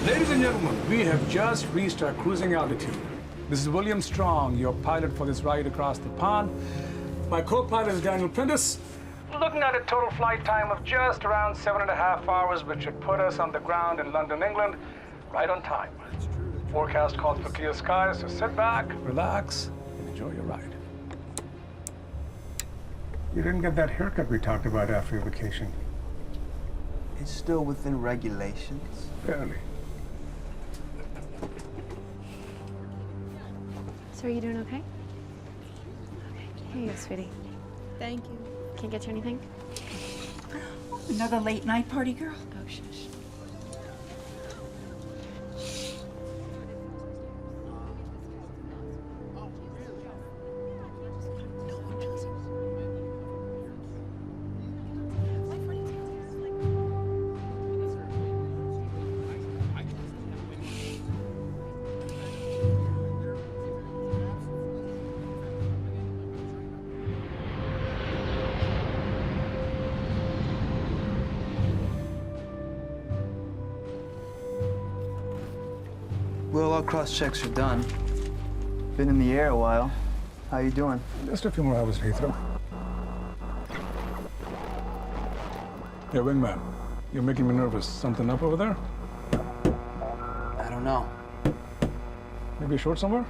Ladies and gentlemen, we have just reached our cruising altitude. This is William Strong, your pilot for this ride across the pond. My co-pilot is Daniel Prentice. Looking at a total flight time of just around 7.5 hours, which should put us on the ground in London, England, right on time. Forecast calls for clear skies, so sit back, relax, and enjoy your ride. You didn't get that haircut we talked about after your vacation. It's still within regulations. Barely. So are you doing okay? Okay. Here you go, sweetie. Thank you. Can't get you anything? Another late night party, girl? Oh, shush. Well, all cross-checks are done. Been in the air a while. How you doing? Just a few more hours, Heathrow. Yeah, wingman. You're making me nervous. Something up over there? I don't know. Maybe short somewhere?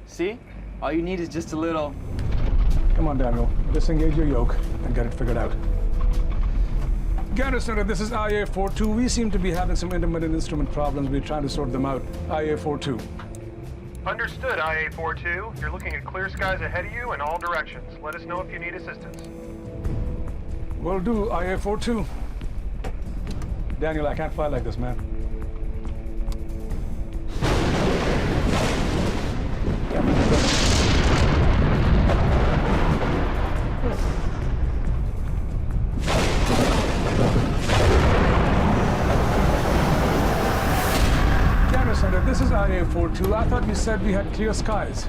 See? All you need is just a little... Come on, Daniel. Disengage your yoke and get it figured out. Gander Center, this is IA-42. We seem to be having some intermittent instrument problems. We're trying to sort them out. IA-42. Understood, IA-42. You're looking at clear skies ahead of you in all directions. Let us know if you need assistance. Will do, IA-42. Daniel, I can't fly like this, man. This is IA-42. I thought you said we had clear skies.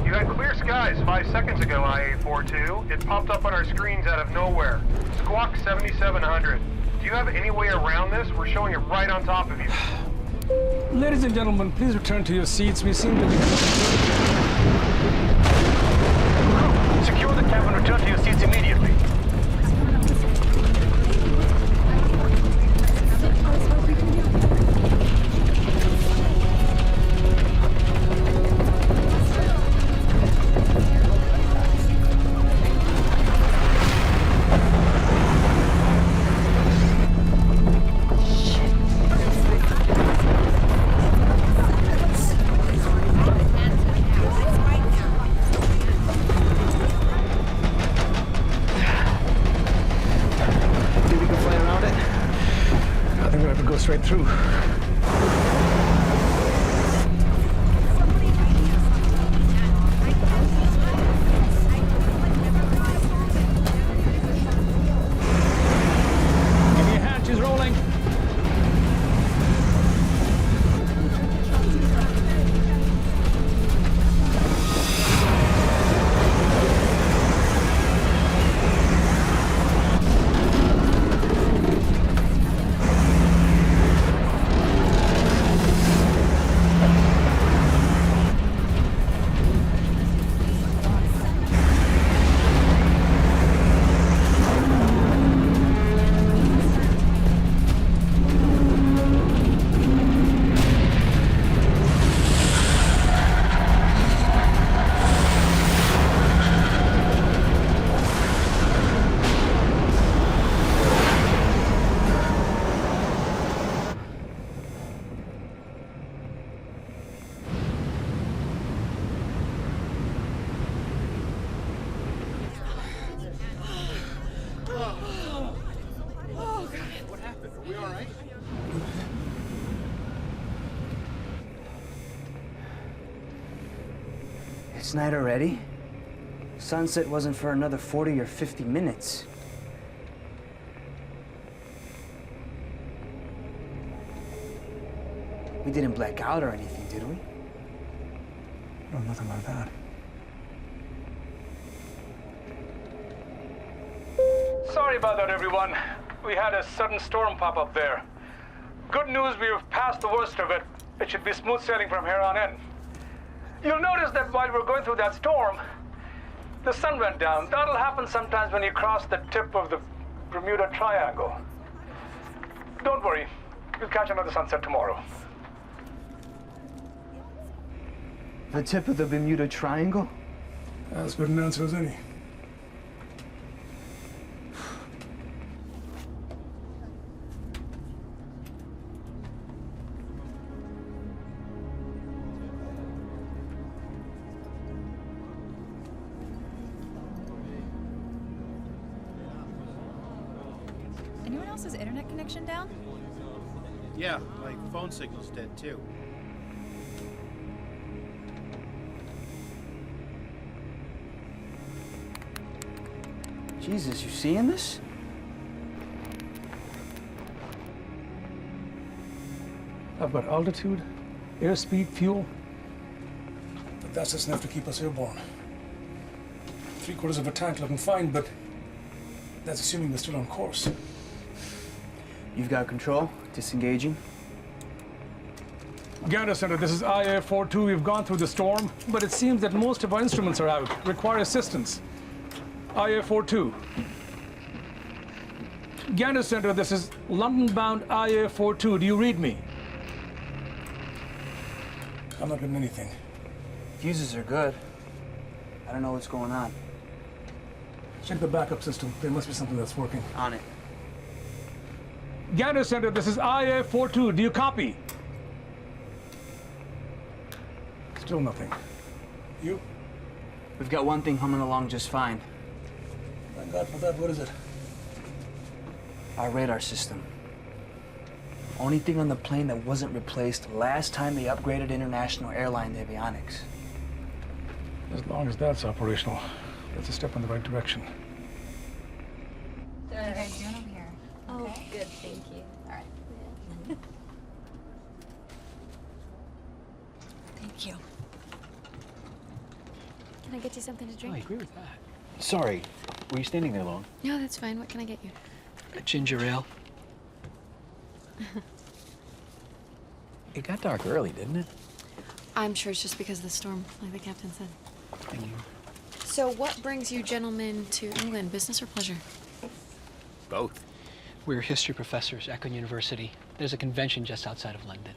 You had clear skies 5 seconds ago, IA-42. It popped up on our screens out of nowhere. Squawk 7700. Do you have any way around this? We're showing it right on top of you. Ladies and gentlemen, please return to your seats. We seem to be... Secure the cabin. Return to your seats immediately. Straight through. Give me a hand, she's rolling. It's night already. Sunset wasn't for another 40 or 50 minutes. We didn't black out or anything, did we? No, nothing like that. Sorry about that, everyone. We had a sudden storm pop up there. Good news, we've passed the worst of it. It should be smooth sailing from here on in. You'll notice that while we're going through that storm, the sun went down. That'll happen sometimes when you cross the tip of the Bermuda Triangle. Don't worry. We'll catch another sunset tomorrow. The tip of the Bermuda Triangle? As good an answer as any. Anyone else's internet connection down? Yeah, my phone signal's dead too. Jesus, you seeing this? I've got altitude, airspeed, fuel. But that's just enough to keep us airborne. 3/4 of a tank looking fine, but that's assuming we're still on course. You've got control, disengaging. Gander Center, this is IA-42. We've gone through the storm, but it seems that most of our instruments are out. Require assistance. IA-42. Gander Center, this is London-bound IA-42. Do you read me? I'm not getting anything. Fuses are good. I don't know what's going on. Check the backup system. There must be something that's working. On it. Gander Center, this is IA-42. Do you copy? Still nothing. You? We've got one thing humming along just fine. Thank God for that. What is it? Our radar system. Only thing on the plane that wasn't replaced last time they upgraded International Airline avionics. As long as that's operational, that's a step in the right direction. Good. How are you doing over here? Oh, Okay. good, thank you. All right. Thank you. Can I get you something to I drink? agree with that. Sorry, were you standing there long? No, that's fine. What can I get you? A ginger ale. It got dark early, didn't it? I'm sure it's just because of the storm, like the captain said. Thank you. So what brings you gentlemen to England, business or pleasure? Both. We're history professors at Acción University. There's a convention just outside of London.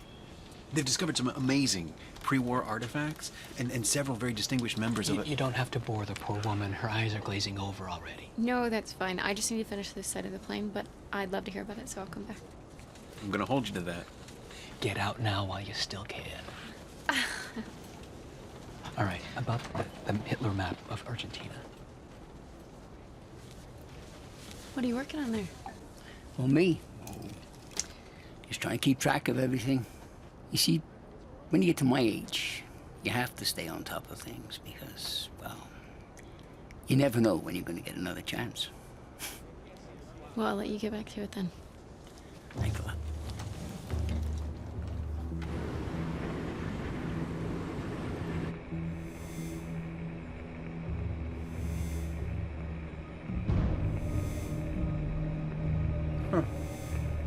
They've discovered some amazing pre-war artifacts and several very distinguished members of it. You don't have to bore the poor woman. Her eyes are glazing over already. No, that's fine. I just need to finish this side of the plane, but I'd love to hear about it, so I'll come back. I'm gonna hold you to that. Get out now while you still can. All right, about the Hitler map of Argentina. What are you working on there? Well, me, just trying to keep track of everything. You see, when you get to my age, you have to stay on top of things because, well, you never know when you're going to get another chance. Well, I'll let you get back to it then. Thanks a lot.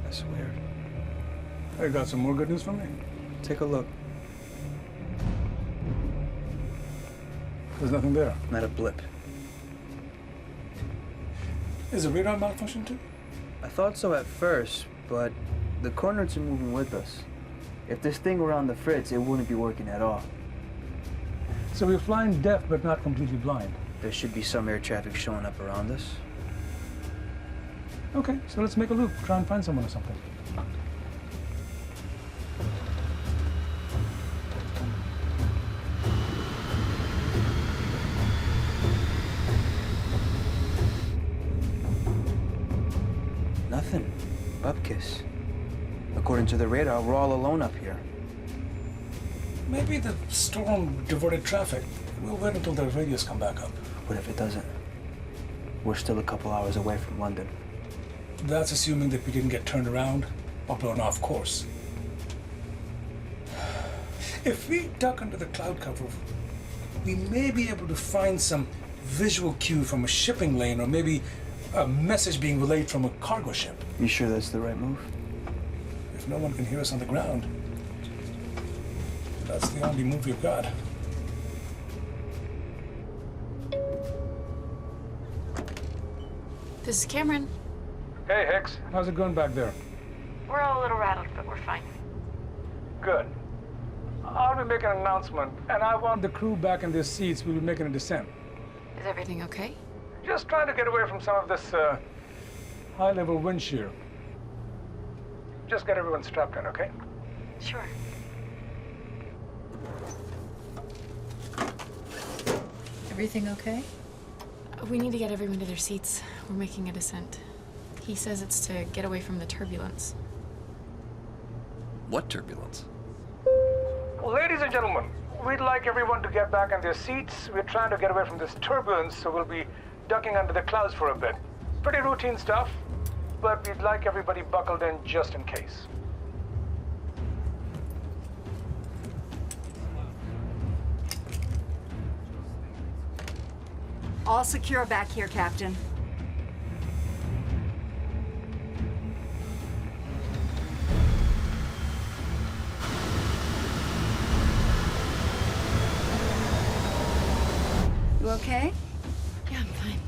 That's weird. Hey, got some more good news for me? Take a look. There's nothing there. Not a blip. Is the radar malfunction too? I thought so at first, but the coordinates are moving with us. If this thing were on the fritz, it wouldn't be working at all. So we're flying deaf but not completely blind. There should be some air traffic showing up around us. Okay, so let's make a loop. Try and find someone or something. Nothing. Bupkis. According to the radar, we're all alone up here. Maybe the storm diverted traffic. We'll wait until the radios come back up. What if it doesn't? We're still a couple hours away from London. That's assuming that we didn't get turned around or blown off course. If we duck under the cloud cover, we may be able to find some visual cue from a shipping lane or maybe a message being relayed from a cargo ship. You sure that's the right move? If no one can hear us on the ground, that's the only move we've got. This is Cameron. Hey, Hicks. How's it going back there? We're all a little rattled, but we're fine. Good. I'll be making an announcement, and I want the crew back in their seats. We'll be making a descent. Is everything okay? Just trying to get away from some of this high-level wind shear. Just get everyone strapped in, okay? Sure. Everything okay? We need to get everyone to their seats. We're making a descent. He says it's to get away from the turbulence. What turbulence? Ladies and gentlemen, we'd like everyone to get back in their seats. We're trying to get away from this turbulence, so we'll be ducking under the clouds for a bit. Pretty routine stuff, but we'd like everybody buckled in just in case. All secure back here, Captain. You okay? Yeah, I'm fine.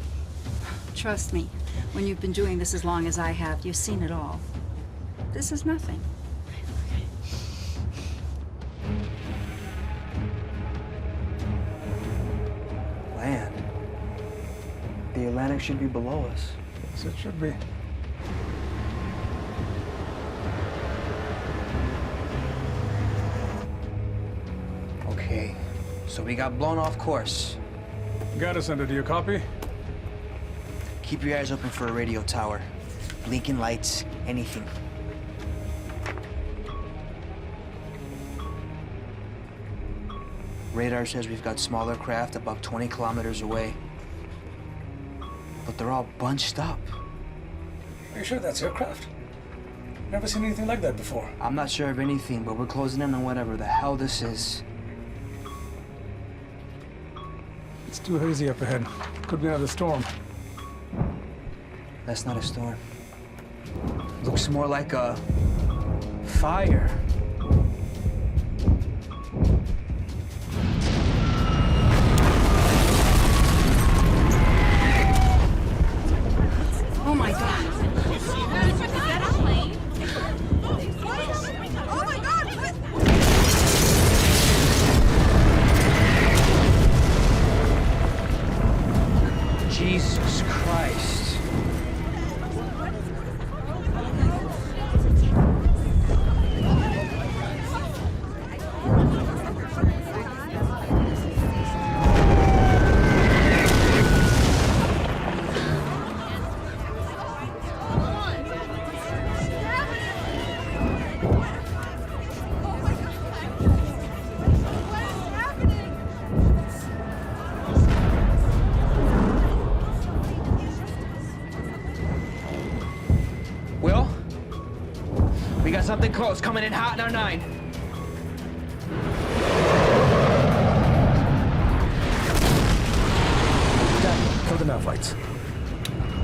Trust me, when you've been doing this as long as I have, you've seen it all. This is nothing. Land. The Atlantic should be below us. Yes, it should be. Okay, so we got blown off course. Got us under. Do you copy? Keep your eyes open for a radio tower. Blinking lights, anything. Radar says we've got smaller craft about 20 kilometers away. But they're all bunched up. Are you sure that's aircraft? Never seen anything like that before. I'm not sure of anything, but we're closing in on whatever the hell this is. It's too hazy up ahead. Could be another storm. That's not a storm. Looks more like a fire. Oh my God. Jesus Christ. Will? We got something close coming in hot in our 9. Dad, kill the nav lights.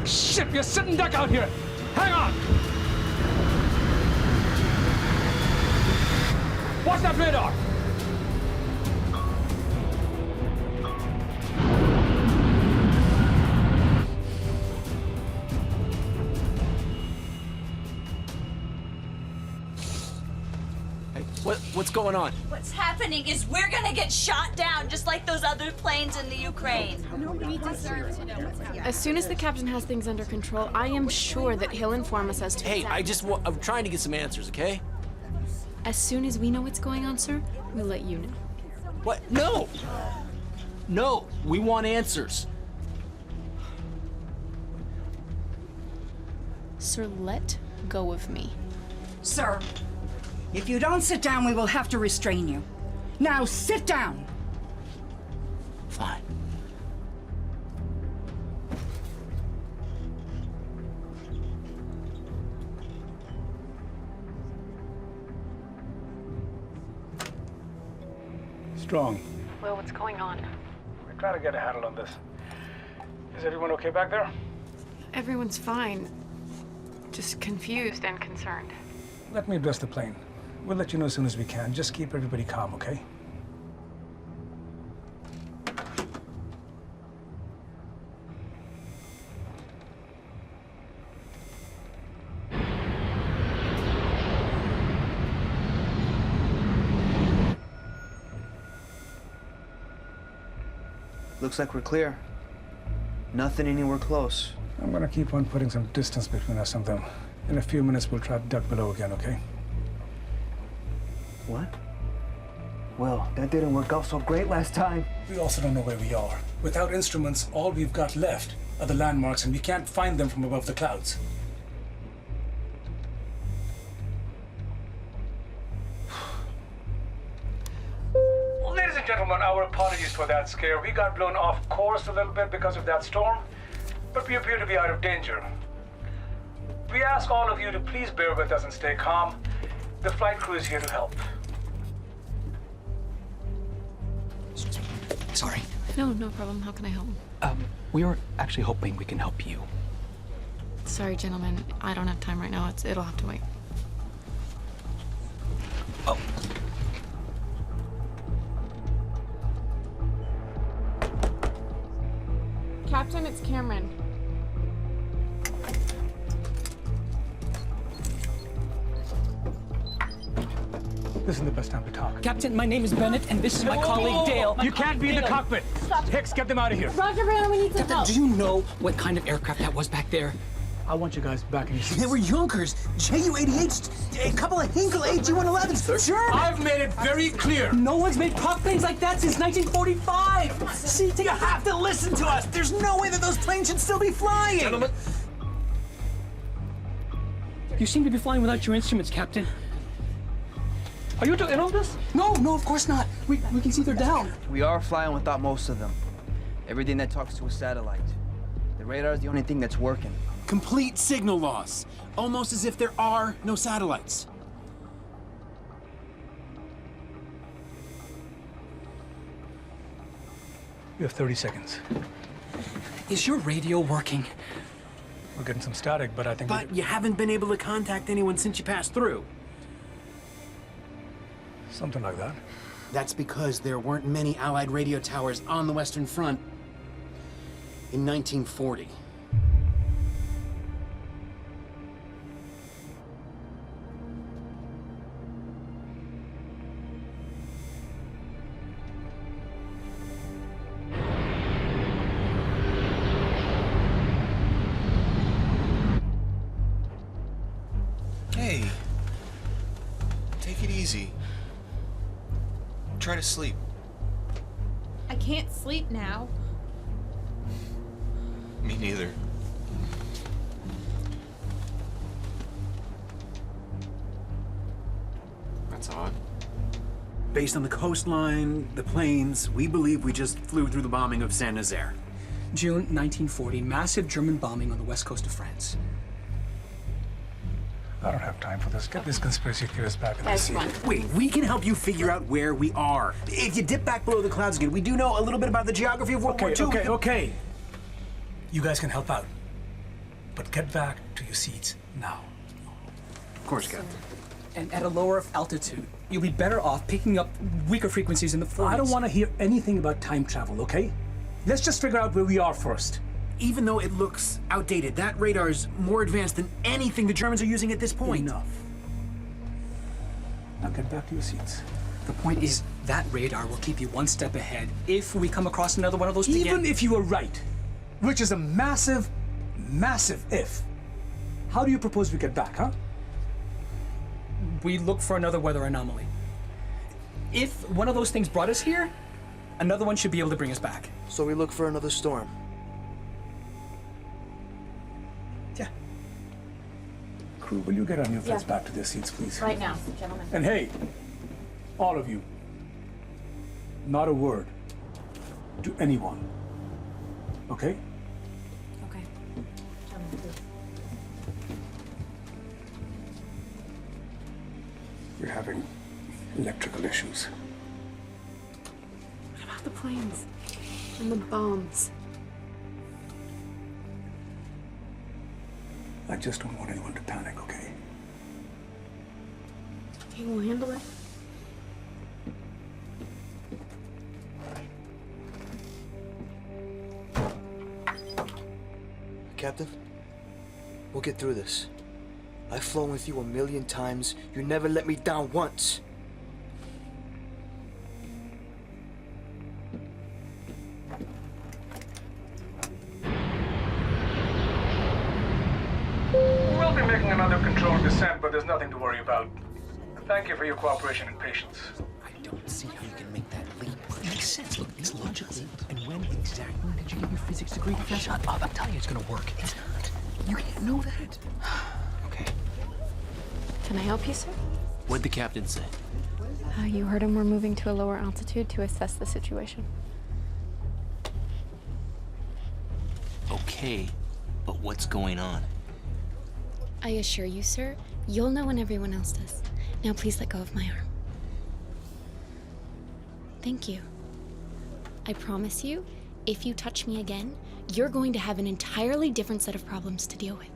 Shit, we're sitting duck out here. Hang on. Watch that radar. What's going on? What's happening is we're gonna get shot down just like those other planes in the Ukraine. We deserve to know what's happening. As soon as the captain has things under control, I am sure that he'll inform us as to Hey, I'm trying to get some answers, okay? As soon as we know what's going on, sir, we'll let you know. What? No! No, we want answers. Sir, let go of me. Sir, if you don't sit down, we will have to restrain you. Now sit down. Fine. Strong. Well, what's going on? We're trying to get a handle on this. Is everyone okay back there? Everyone's fine. Just confused and concerned. Let me address the plane. We'll let you know as soon as we can. Just keep everybody calm, okay? Looks like we're clear. Nothing anywhere close. I'm gonna keep on putting some distance between us and them. In a few minutes, we'll try to duck below again, okay? What? Well, that didn't work out so great last time. We also don't know where we are. Without instruments, all we've got left are the landmarks, and we can't find them from above the clouds. Ladies and gentlemen, our apologies for that scare. We got blown off course a little bit because of that storm, but we appear to be out of danger. We ask all of you to please bear with us and stay calm. The flight crew is here to help. Sorry. No, no problem. How can I help? We were actually hoping we can help you. Sorry, gentlemen. I don't have time right now. It'll have to wait. Oh. Captain, it's Cameron. This isn't the best time to talk. Captain, my name is Bennett, and this is my colleague Dale. You can't be in the cockpit. Stop. Hicks, get them out of here. Roger, Brown, we need some help. Do you know what kind of aircraft that was back there? I want you guys back in your seats. They were Junkers, Ju-88s, a couple of Hinkle AG-111s. Sure. I've made it very clear. No one's made prop planes like that since 1945. See, you have to listen to us. There's no way that those planes should still be flying. Gentlemen. You seem to be flying without your instruments, Captain. Are you in on this? No, of course not. We can see they're down. We are flying without most of them. Everything that talks to a satellite. The radar is the only thing that's working. Complete signal loss. Almost as if there are no satellites. You have 30 seconds. Is your radio working? We're getting some static, but I think... But you haven't been able to contact anyone since you passed through. Something like that. That's because there weren't many Allied radio towers on the Western Front in 1940. Hey, take it easy. Try to sleep. I can't sleep now. Me neither. That's odd. Based on the coastline, the plains, we believe we just flew through the bombing of Saint-Nazaire. June 1940, massive German bombing on the west coast of France. I don't have time for this. Get these conspiracy theorists back in the seat. Wait, we can help you figure out where we are. If you dip back below the clouds again, we do know a little bit about the geography of World War II. Okay. You guys can help out. But get back to your seats now. Of course, Captain. And at a lower altitude, you'll be better off picking up weaker frequencies in the 40s. I don't want to hear anything about time travel, okay? Let's just figure out where we are first. Even though it looks outdated, that radar is more advanced than anything the Germans are using at this point. Enough. Now get back to your seats. The point is, that radar will keep you one step ahead if we come across another one of those again. Even if you were right, which is a massive, massive if, how do you propose we get back, huh? We look for another weather anomaly. If one of those things brought us here, another one should be able to bring us back. So we look for another storm. Yeah. Crew, will you get on your flights back to their seats, please? Right now, gentlemen. And hey, all of you, not a word to anyone, okay? Okay. Gentlemen, please. We're having electrical issues. What about the planes? And the bombs? I just don't want anyone to panic, okay? You will handle it. Captain, we'll get through this. I've flown with you 1,000,000 times. You never let me down once. We'll be making another controlled descent, but there's nothing to worry about. Thank you for your cooperation and patience. I don't see how you can make that leap. It makes sense. Look, it's logical. And when exactly did you get your physics degree? Shut up. I'm telling you it's gonna work. It's not. You can't know that. Okay. Can I help you, sir? What'd the captain say? You heard him. We're moving to a lower altitude to assess the situation. Okay, but what's going on? I assure you, sir, you'll know when everyone else does. Now please let go of my arm. Thank you. I promise you, if you touch me again, you're going to have an entirely different set of problems to deal with.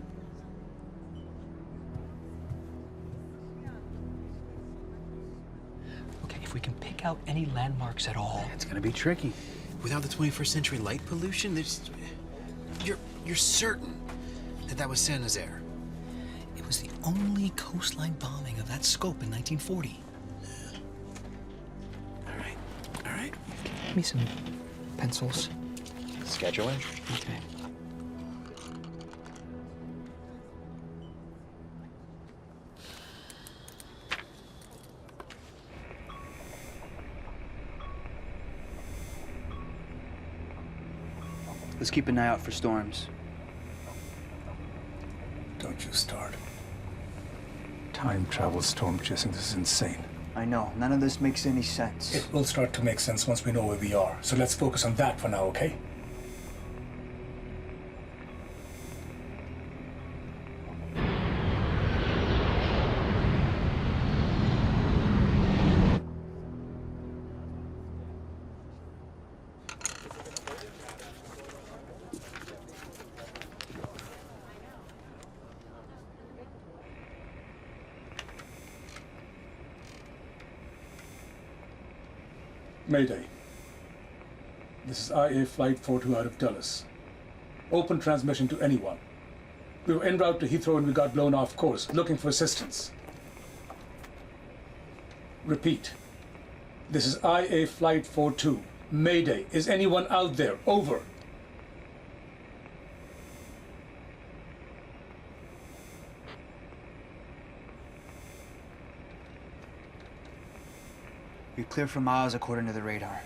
Okay, if we can pick out any landmarks at all. It's gonna be tricky. Without the 21st century light pollution, you're certain that was Saint Nazaire. It was the only coastline bombing of that scope in 1940. All right. Give me some pencils. Scheduling? Okay. Let's keep an eye out for storms. Don't you start. Time travel storm chasing, this is insane. I know, none of this makes any sense. It will start to make sense once we know where we are. So let's focus on that for now, okay? Mayday. This is IA Flight 42 out of Dulles. Open transmission to anyone. We were en route to Heathrow and we got blown off course, looking for assistance. Repeat. This is IA Flight 42. Mayday. Is anyone out there? Over. You're clear for miles according to the radar.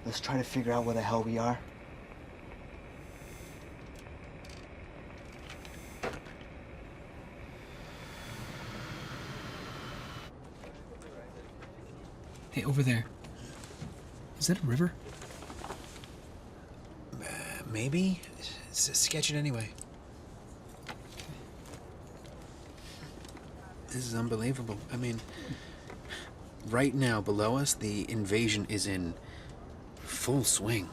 Let's try to figure out where the hell we are. Hey, over there. Is that a river? Maybe. Sketch it anyway. This is unbelievable. I mean, right now below us, the invasion is in full swing.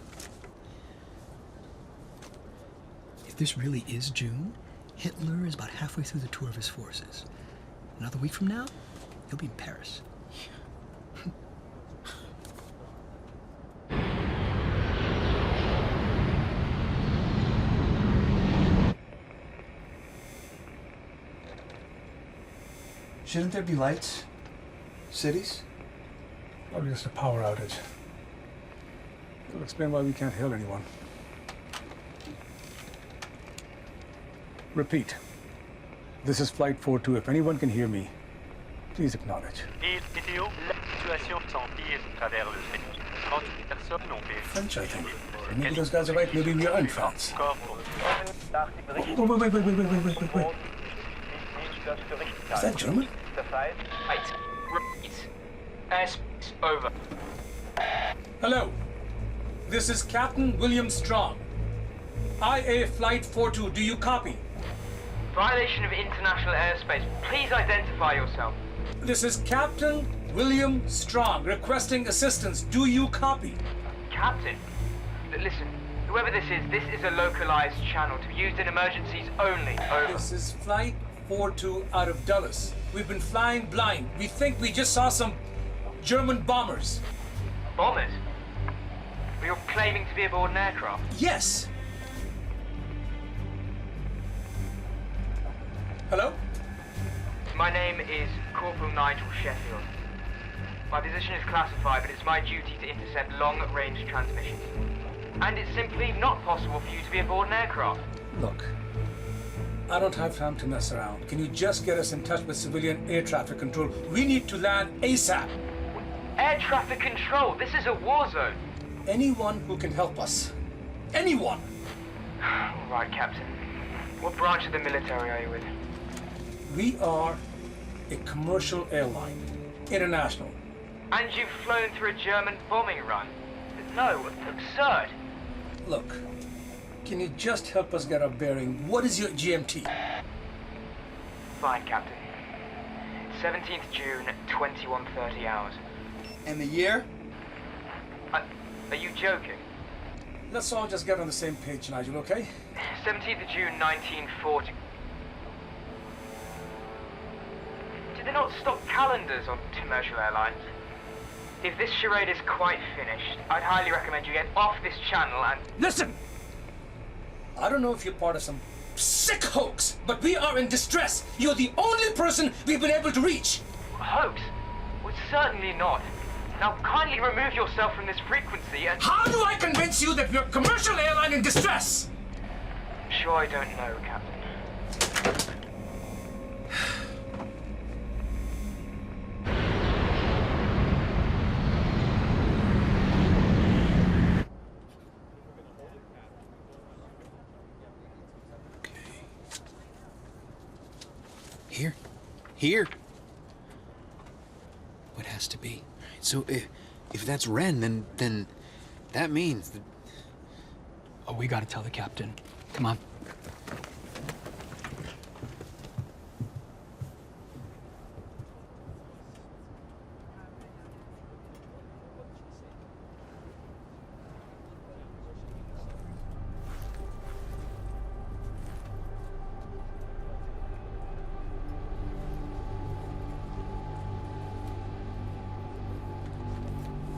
If this really is June, Hitler is about halfway through the tour of his forces. Another week from now, he'll be in Paris. Shouldn't there be lights? Cities? Probably just a power outage. It'll explain why we can't hail anyone. Repeat. This is Flight 42. If anyone can hear me, please acknowledge. French, I think. Maybe those guys are right. Maybe we are in France. Wait. Is that German? Over. Hello. This is Captain William Strong. IA Flight 42. Do you copy? Violation of international airspace. Please identify yourself. This is Captain William Strong requesting assistance. Do you copy? Captain, listen, Whoever this is a localized channel to be used in emergencies only. Over. This is Flight 42 out of Dulles. We've been flying blind. We think we just saw some German bombers. Bombers? Were you claiming to be aboard an aircraft? Yes. Hello? My name is Corporal Nigel Sheffield. My position is classified, but it's my duty to intercept long-range transmissions. And it's simply not possible for you to be aboard an aircraft. Look, I don't have time to mess around. Can you just get us in touch with civilian air traffic control? We need to land ASAP. Air traffic control? This is a war zone. Anyone who can help us. Anyone. All right, Captain. What branch of the military are you with? We are a commercial airline, international. And you've flown through a German bombing run? No, absurd. Look, can you just help us get our bearing? What is your GMT? Fine, Captain. 17th June, 21:30 hours. And the year? Are you joking? Let's all just get on the same page, Nigel, okay? 17th of June, 1940. Do they not stock calendars on commercial airlines? If this charade is quite finished, I'd highly recommend you get off this channel and... Listen! I don't know if you're part of some sick hoax, but we are in distress. You're the only person we've been able to reach. Hoax? Well, certainly not. Now kindly remove yourself from this frequency and... How do I convince you that we're a commercial airline in distress? I'm sure I don't know, Captain. Here. What has to be? So if that's Ren, then that means that... Oh, we gotta tell the captain. Come on.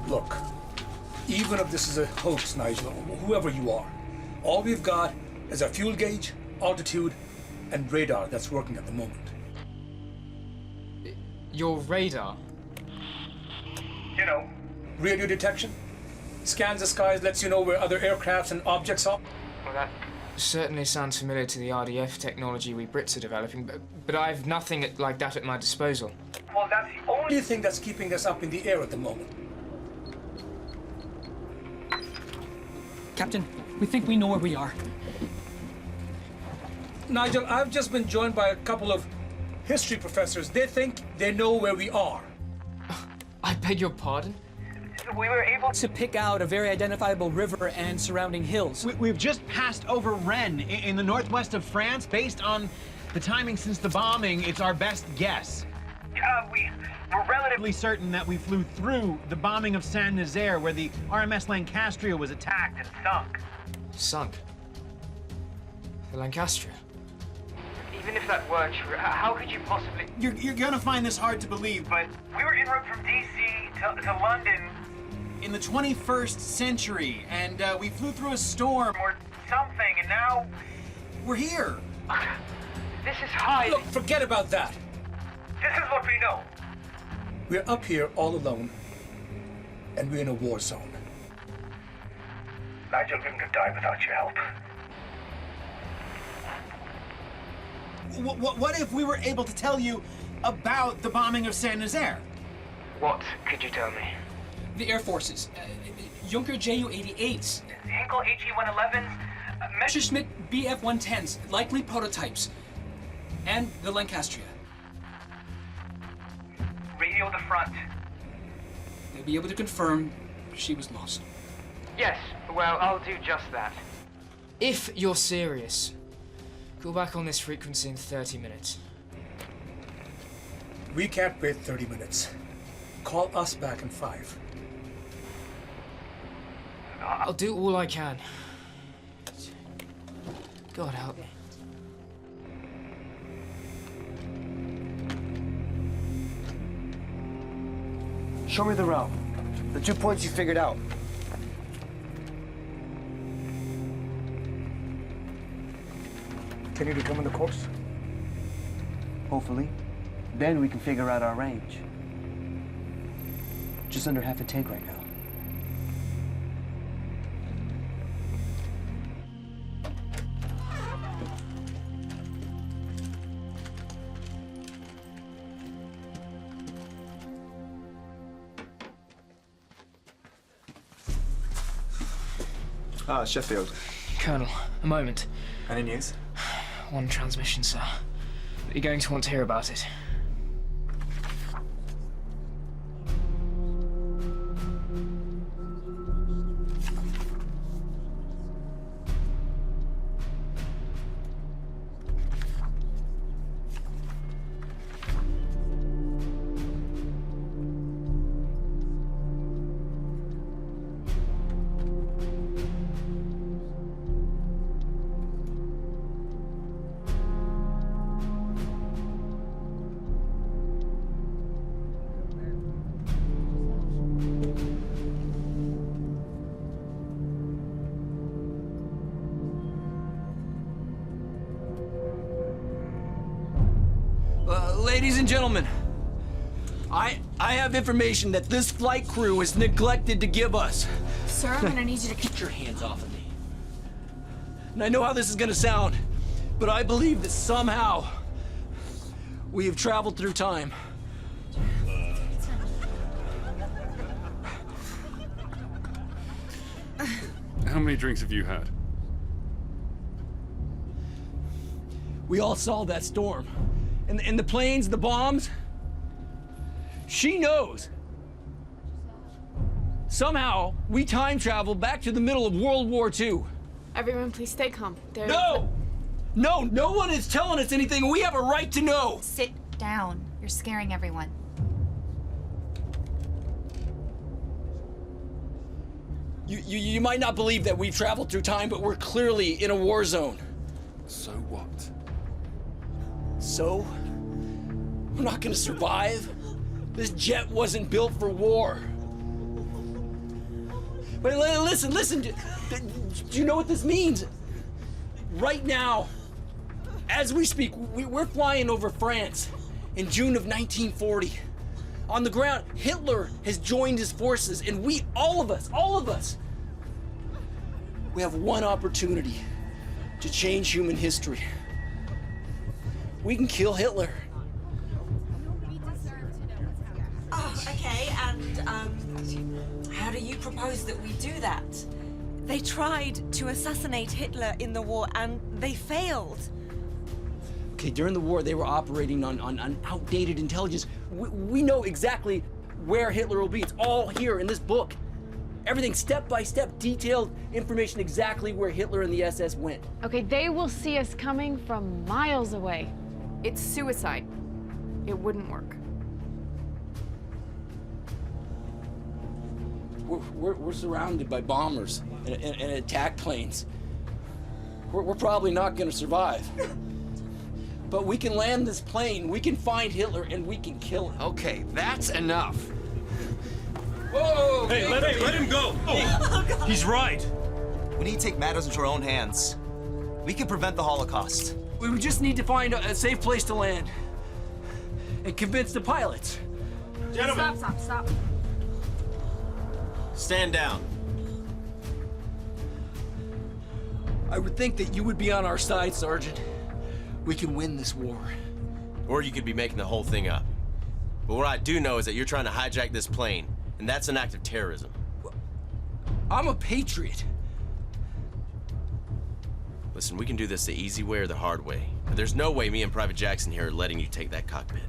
Look, even if this is a hoax, Nigel, whoever you are, all we've got is a fuel gauge, altitude, and radar that's working at the moment. Your radar? You know. Radio detection. Scans the skies, lets you know where other aircrafts and objects are. Well, that certainly sounds familiar to the RDF technology we Brits are developing, but I've nothing like that at my disposal. Well, that's the only thing that's keeping us up in the air at the moment. Captain, we think we know where we are. Nigel, I've just been joined by a couple of history professors. They think they know where we are. I beg your pardon? We were able to pick out a very identifiable river and surrounding hills. We've just passed over Rennes in the northwest of France. Based on the timing since the bombing, it's our best guess. We're relatively certain that we flew through the bombing of Saint-Nazaire, where the RMS Lancastria was attacked and sunk. Sunk? The Lancastria? Even if that were true, how could you possibly... You're gonna find this hard to believe, but we were en route from DC to London in the 21st century, and we flew through a storm or something, and now we're here. This is high. Look, forget about that. This is what we know. We're up here all alone, and we're in a war zone. Nigel wouldn't have died without your help. What if we were able to tell you about the bombing of Saint-Nazaire? What could you tell me? The Air Forces. Junker Ju-88s. Hinkle HE-111s. Messerschmitt Bf-110s, likely prototypes. And the Lancastria. Radio the front. They'll be able to confirm she was lost. Yes, well, I'll do just that. If you're serious, go back on this frequency in 30 minutes. We can't wait 30 minutes. Call us back in 5. I'll do all I can. God help me. Show me the route. The 2 points you figured out. Can you determine the course? Hopefully. Then we can figure out our range. Just under half a take right now. Ah, Sheffield. Colonel, a moment. Any news? One transmission, sir. You're going to want to hear about it. Ladies and gentlemen, I have information that this flight crew has neglected to give us. Sir, I'm gonna need you to Get your hands off of me. And I know how this is gonna sound, but I believe that somehow we have traveled through time. How many drinks have you had? We all saw that storm. And the planes, the bombs. She knows. Somehow, we time traveled back to the middle of World War II. Everyone, please stay calm. No! No one is telling us anything. We have a right to know. Sit down. You're scaring everyone. You might not believe that we've traveled through time, but we're clearly in a war zone. So what? So? We're not gonna survive? This jet wasn't built for war. But listen, do you know what this means? Right now, as we speak, we're flying over France in June of 1940. On the ground, Hitler has joined his forces, and we, all of us, we have one opportunity to change human history. We can kill Hitler. Oh, okay, and how do you propose that we do that? They tried to assassinate Hitler in the war and they failed. Okay, during the war, they were operating on outdated intelligence. We know exactly where Hitler will be. It's all here in this book. Everything step by step, detailed information exactly where Hitler and the SS went. Okay, they will see us coming from miles away. It's suicide. It wouldn't work. We're surrounded by bombers and attack planes. We're probably not gonna survive. But we can land this plane, we can find Hitler, and we can kill him. Okay, that's enough. Whoa! Hey, let him go! Oh, he's right. We need to take matters into our own hands. We can prevent the Holocaust. We just need to find a safe place to land and convince the pilots. Gentlemen. Stop. Stand down. I would think that you would be on our side, Sergeant. We can win this war. Or you could be making the whole thing up. But what I do know is that you're trying to hijack this plane, and that's an act of terrorism. I'm a patriot. Listen, we can do this the easy way or the hard way. But there's no way me and Private Jackson here are letting you take that cockpit.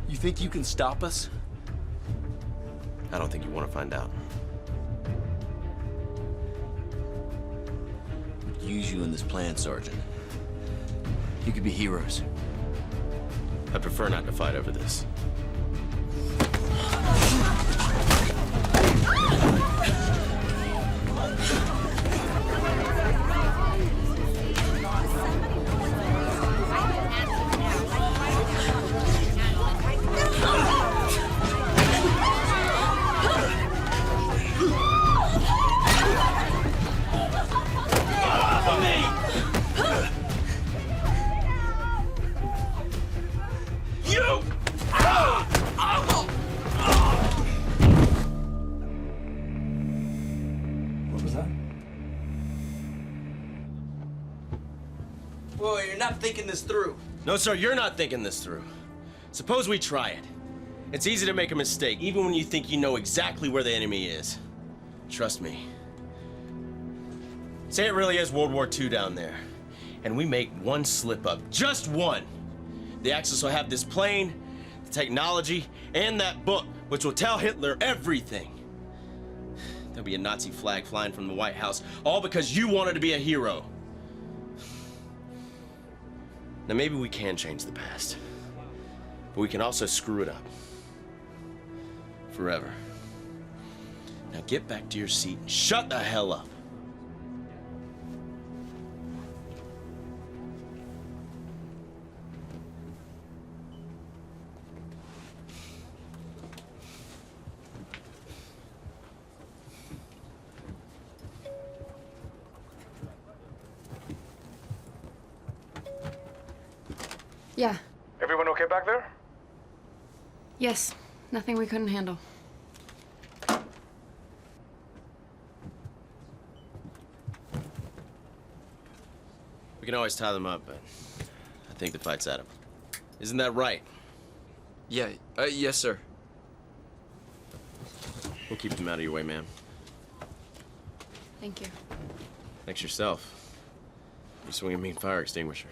You think you can stop us? I don't think you want to find out. Use you in this plan, Sergeant. You could be heroes. I prefer not to fight over this. Well, you're not thinking this through. No, sir, you're not thinking this through. Suppose we try it. It's easy to make a mistake, even when you think you know exactly where the enemy is. Trust me. Say it really is World War II down there, and we make one slip up, just one. The Axis will have this plane, the technology, and that book, which will tell Hitler everything. There'll be a Nazi flag flying from the White House, all because you wanted to be a hero. Now, maybe we can change the past, but we can also screw it up. Forever. Now get back to your seat and shut the hell up. Yeah. Everyone okay back there? Yes. Nothing we couldn't handle. We can always tie them up, but I think the fight's at them. Isn't that right? Yeah, yes, sir. We'll keep them out of your way, ma'am. Thank you. Thanks yourself. You swing a mean fire extinguisher.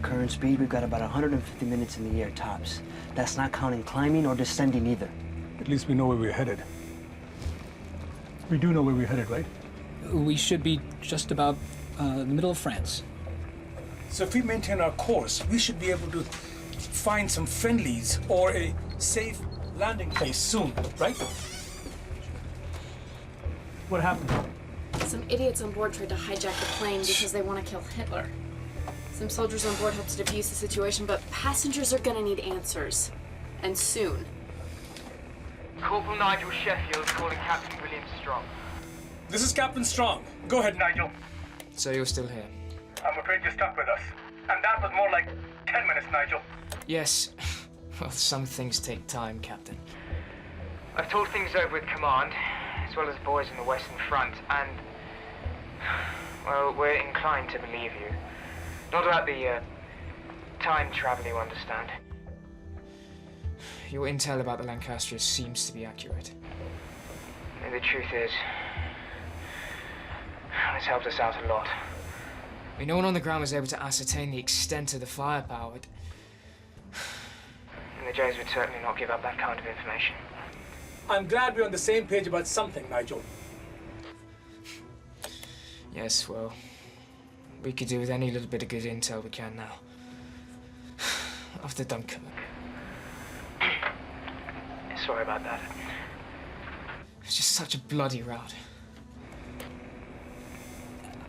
Current speed, we've got about 150 minutes in the air tops. That's not counting climbing or descending either. At least we know where we're headed. We do know where we're headed, right? We should be just about the middle of France. So if we maintain our course, we should be able to find some friendlies or a safe landing place soon, right? What happened? Some idiots on board tried to hijack the plane because they want to kill Hitler. Some soldiers on board hope to defuse the situation, but passengers are gonna need answers. And soon. Corporal Nigel Sheffield calling Captain William Strong. This is Captain Strong. Go ahead, Nigel. So you're still here? I'm afraid you're stuck with us. And that was more like 10 minutes, Nigel. Yes. Well, some things take time, Captain. I've talked things over with command, as well as boys on the Western Front, and... well, we're inclined to believe you. Not about the, time travel, you understand. Your intel about the Lancastrians seems to be accurate. And the truth is, it's helped us out a lot. No one on the ground was able to ascertain the extent of the firepower. And the Jays would certainly not give up that kind of information. I'm glad we're on the same page about something, Nigel. Yes, well, we could do with any little bit of good intel we can now. After Dunkirk. Sorry about that. It's just such a bloody rout.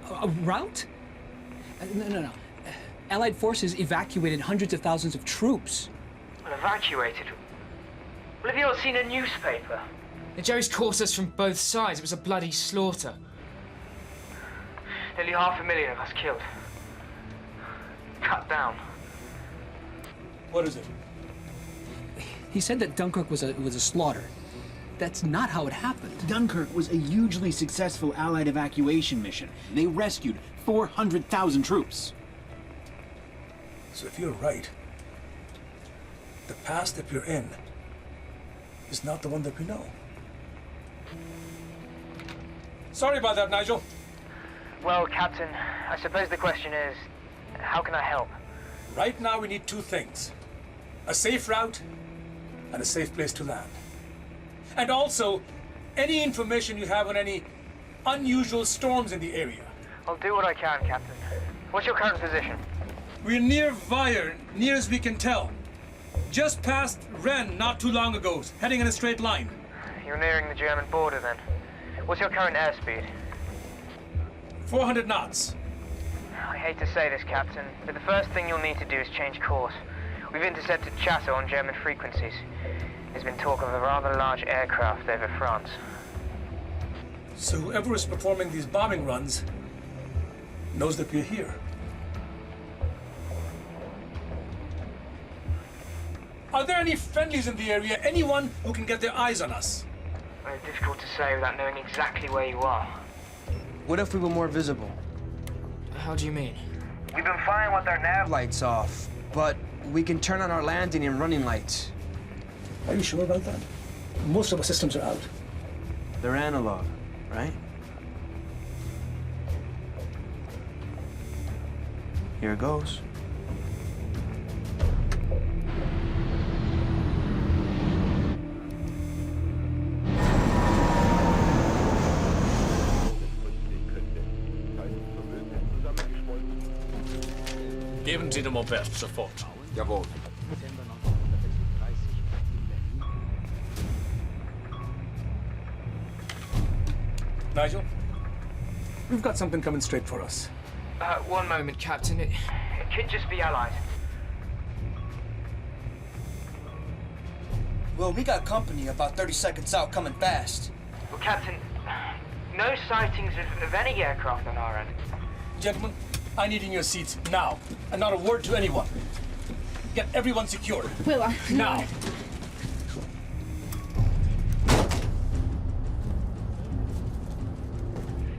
A rout? No. Allied forces evacuated hundreds of thousands of troops. Well, evacuated? Well, have you not seen a newspaper? The Jerry's caught us from both sides. It was a bloody slaughter. Nearly 500,000 of us killed. Cut down. What is it? He said that Dunkirk was a slaughter. That's not how it happened. Dunkirk was a hugely successful Allied evacuation mission. They rescued 400,000 troops. So if you're right, the past that we're in is not the one that we know. Sorry about that, Nigel. Well, Captain, I suppose the question is, how can I help? Right now we need two things. A safe route and a safe place to land. And also, any information you have on any unusual storms in the area. I'll do what I can, Captain. What's your current position? We're near Vire, near as we can tell. Just past Rennes not too long ago, heading in a straight line. You're nearing the German border, then. What's your current airspeed? 400 knots. I hate to say this, Captain, but the first thing you'll need to do is change course. We've intercepted chatter on German frequencies. There's been talk of a rather large aircraft over France. So whoever is performing these bombing runs knows that we're here. Are there any friendlies in the area? Anyone who can get their eyes on us? Very difficult to say without knowing exactly where you are. What if we were more visible? How do you mean? We've been fine with our nav Lights off, but we can turn on our landing and running lights. Are you sure about that? Most of our systems are out. They're analog, right? Here goes. Geben Sie dem Aubert sofort. Jawohl. Nigel, we've got something coming straight for us. One moment, Captain. It could just be allies. Well, we got company about 30 seconds out coming fast. Well, Captain, no sightings of any aircraft on our end. Gentlemen, I need in your seats now, and not a word to anyone. Get everyone secured. Will, now.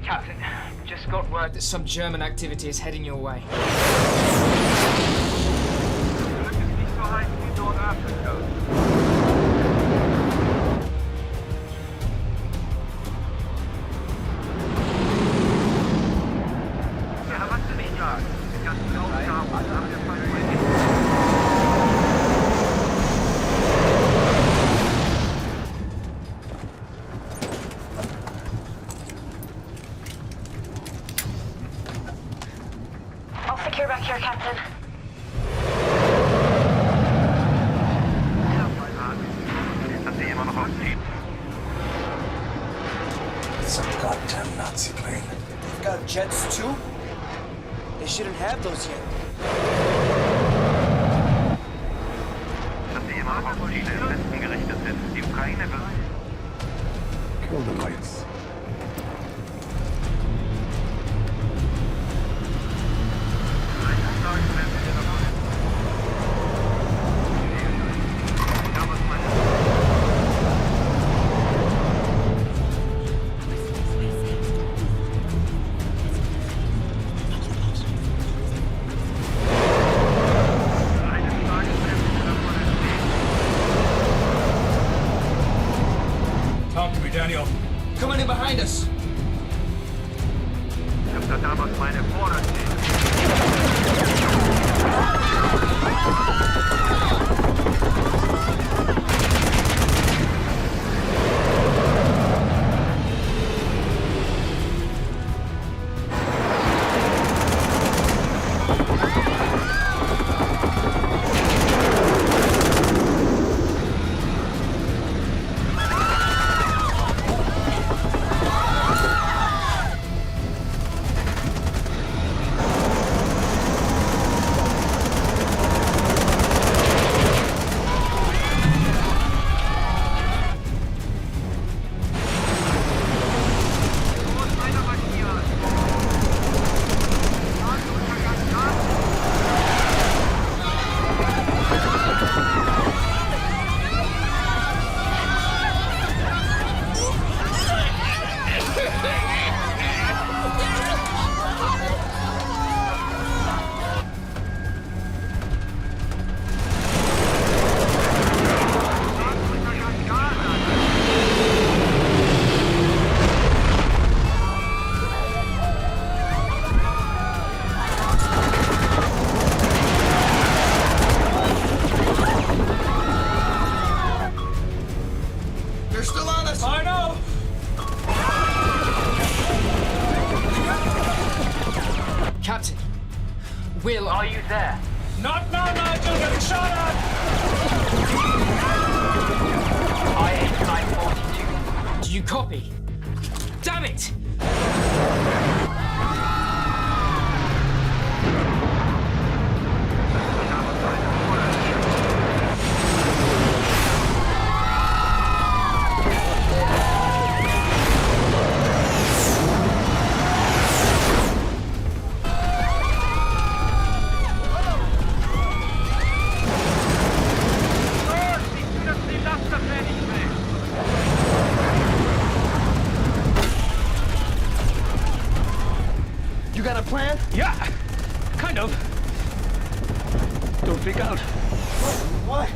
Captain, just got word that some German activity is heading your way. I'll secure back here, Captain. It's a goddamn Nazi plane. They've got jets too? They shouldn't have those yet. Kill the lights. Talk to me, Daniel. Coming in behind us. Captain, Will, are you there? Not now, Nigel! Getting shot at! IH-942. Do you copy? Damn it! got a plan? Yeah, kind of. Don't freak out. What?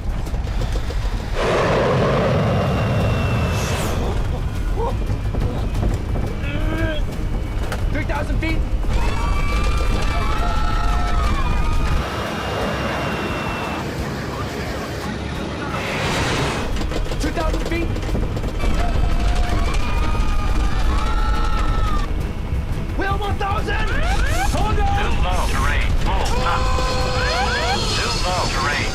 3,000 feet. 2,000 feet. Will 1,000. Hold on. Still low terrain. Full up. Still low terrain.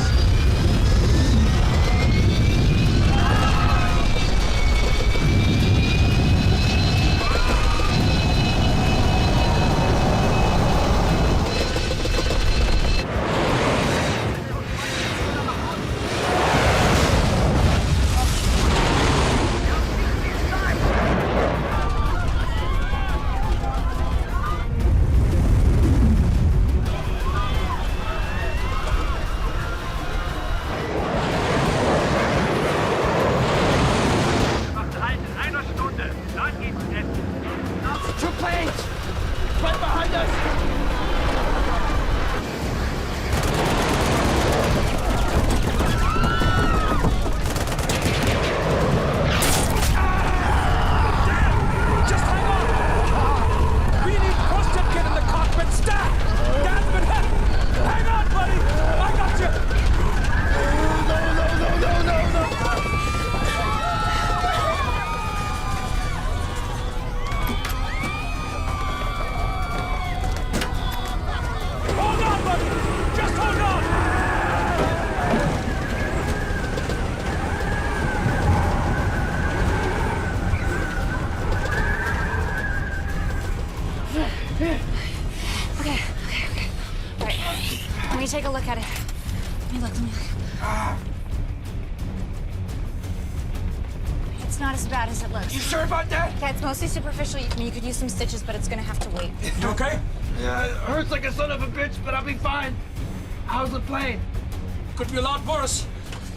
Two planes. Right behind us. Just hang on! We need first aid kit in the cockpit stack! Dan's been hit! Hang on, buddy! I got you! Hold on, buddy! Just hold on! Okay. All right. Let me take a look at it. Let me look. It's not as bad as it looks. You sure about that? Yeah, it's mostly superficial. You could use some stitches, but it's gonna have to wait. You okay? Yeah, it hurts like a son of a bitch, but I'll be fine. How's the plane? Could be a lot worse.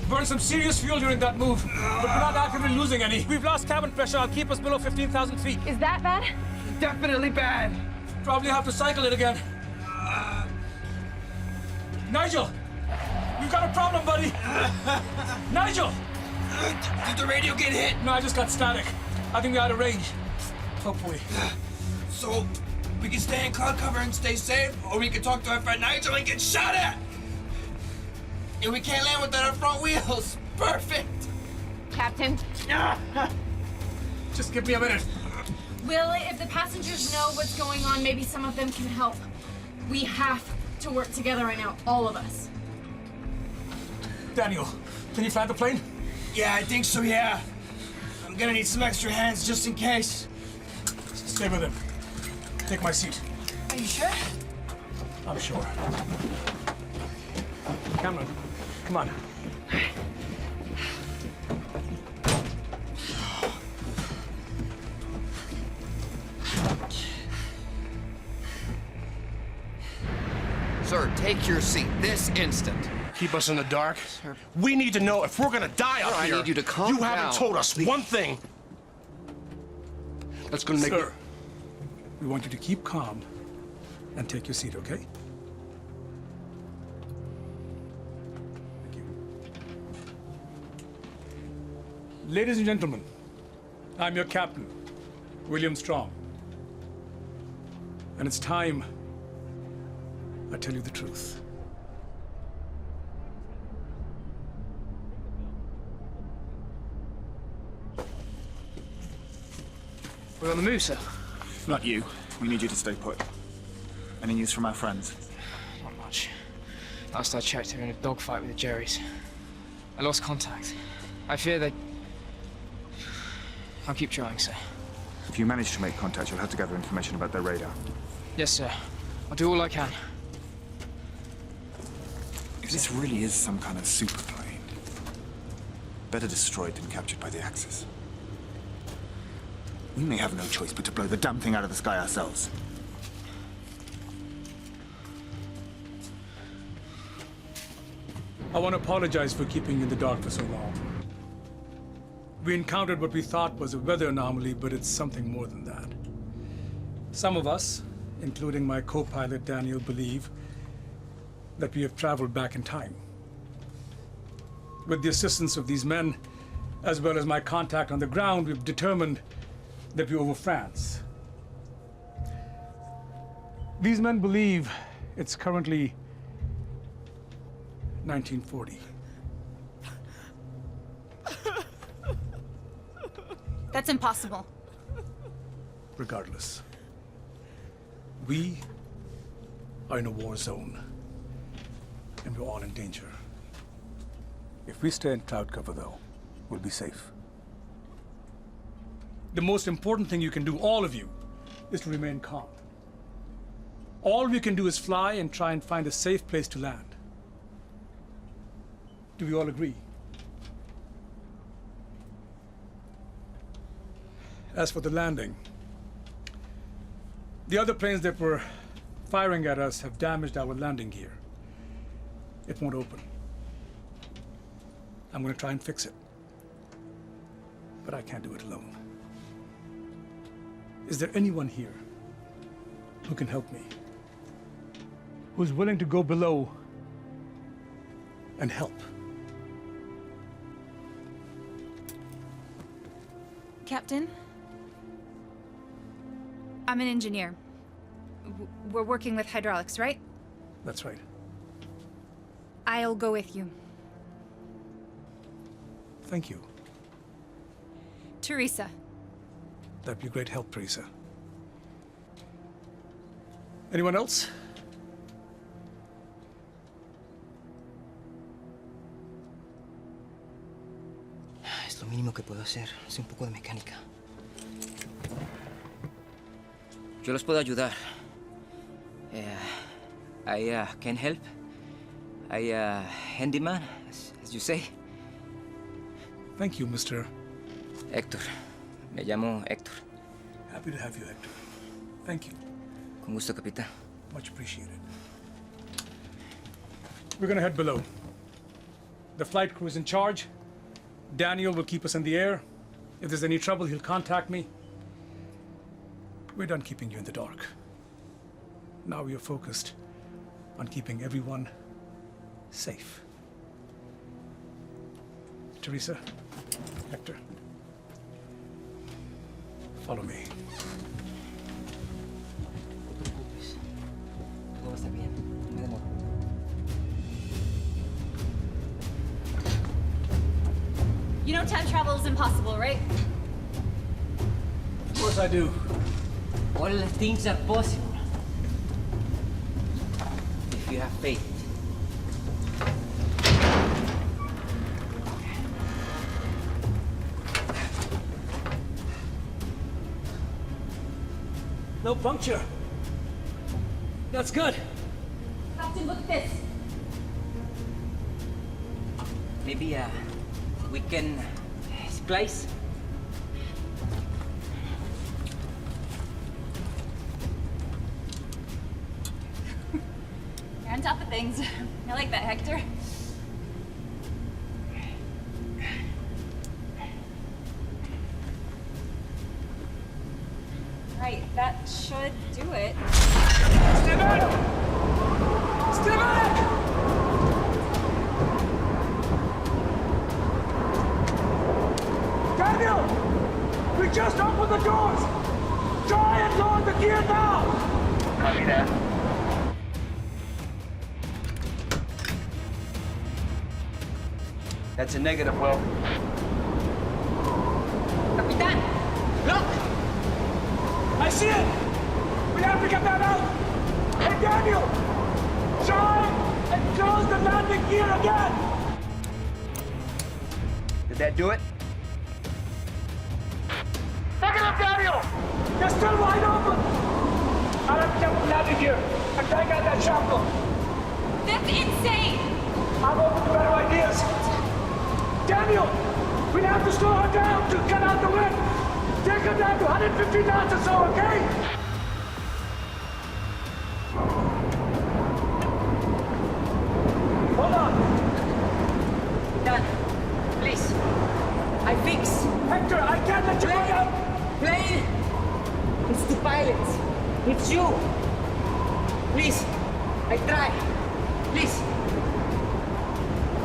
Burned some serious fuel during that move, but we're not actively losing any. We've lost cabin pressure. I'll keep us below 15,000 feet. Is that bad? Definitely bad. Probably have to cycle it again. Nigel! We've got a problem, buddy! Nigel! Did the radio get hit? No, I just got static. I think we're out of range. Hopefully. So, we can stay in cloud cover and stay safe, or we can talk to our friend Nigel and get shot at! And we can't land without our front wheels. Perfect! Captain. Just give me a minute. Will, if the passengers know what's going on, maybe some of them can help. We have to work together right now, all of us. Daniel, can you fly the plane? Yeah, I think so, yeah. I'm gonna need some extra hands just in case. Stay with him. Take my seat. Are you sure? I'm sure. Cameron, come on. Sir, take your seat this instant. Keep us in the dark. Sir. We need to know if we're gonna die up here. I need you to calm down. You haven't told us one thing. That's gonna make Sir, we want you to keep calm and take your seat, okay? Thank you. Ladies and gentlemen, I'm your captain, William Strong. And it's time I tell you the truth. We're on the move, sir. Not you. We need you to stay put. Any news from our friends? Not much. Last I checked, they were in a dogfight with the Jerrys. I lost contact. I fear they... I'll keep trying, sir. If you manage to make contact, you'll have to gather information about their radar. Yes, sir. I'll do all I can. If this really is some kind of super plane, better destroyed than captured by the Axis. We may have no choice but to blow the damn thing out of the sky ourselves. I want to apologize for keeping you in the dark for so long. We encountered what we thought was a weather anomaly, but it's something more than that. Some of us, including my co-pilot Daniel, believe that we have traveled back in time. With the assistance of these men, as well as my contact on the ground, we've determined that we're over France. These men believe it's currently 1940. That's impossible. Regardless, we are in a war zone, and we're all in danger. If we stay in cloud cover, though, we'll be safe. The most important thing you can do, all of you, is to remain calm. All we can do is fly and try and find a safe place to land. Do we all agree? As for the landing, the other planes that were firing at us have damaged our landing gear. It won't open. I'm going to try and fix it. But I can't do it alone. Is there anyone here who can help me? Who's willing to go below and help? Captain? I'm an engineer. We're working with hydraulics, right? That's right. I'll go with you. Thank you. Teresa. That'd be a great help, Teresa. Anyone else? Es lo mínimo que puedo hacer. Es un poco de mecánica. Yo los puedo ayudar. I can help. I handyman, as you say. Thank you, Mr. Héctor. Me llamo Héctor. Happy to have you, Hector. Thank you. Con gusto, capitán. Much appreciated. We're gonna head below. The flight crew is in charge. Daniel will keep us in the air. If there's any trouble, he'll contact me. We're done keeping you in the dark. Now we are focused on keeping everyone safe. Teresa, Hector, follow me. Todo va a estar bien. No me demoro. You know time travel is impossible, right? Of course I do. All things are possible. If you have faith. No puncture. That's good. Captain, look at this. Maybe we can splice. You're on top of things. I like that, Hector. Right, that should do it. Stay back! Stay back! Daniel! We just opened the doors! Try and lower the gear now! Copy that. That's a negative, Will. Capitan! Look! I see it! We have to get that out! Hey, Daniel! Try and close the landing gear again! Did that do it? Pick it up, Daniel! You're still wide open! I'll have to get the landing gear and take out that shrapnel. That's insane! I'm open to better ideas. Daniel! We have to slow her down to get out the wind! Take her down to 150 knots or so, okay? Hold on! Done. Please. I fix. Hector, I can't let you go down! Plane! It's the pilot. It's you. Please, I try. Please.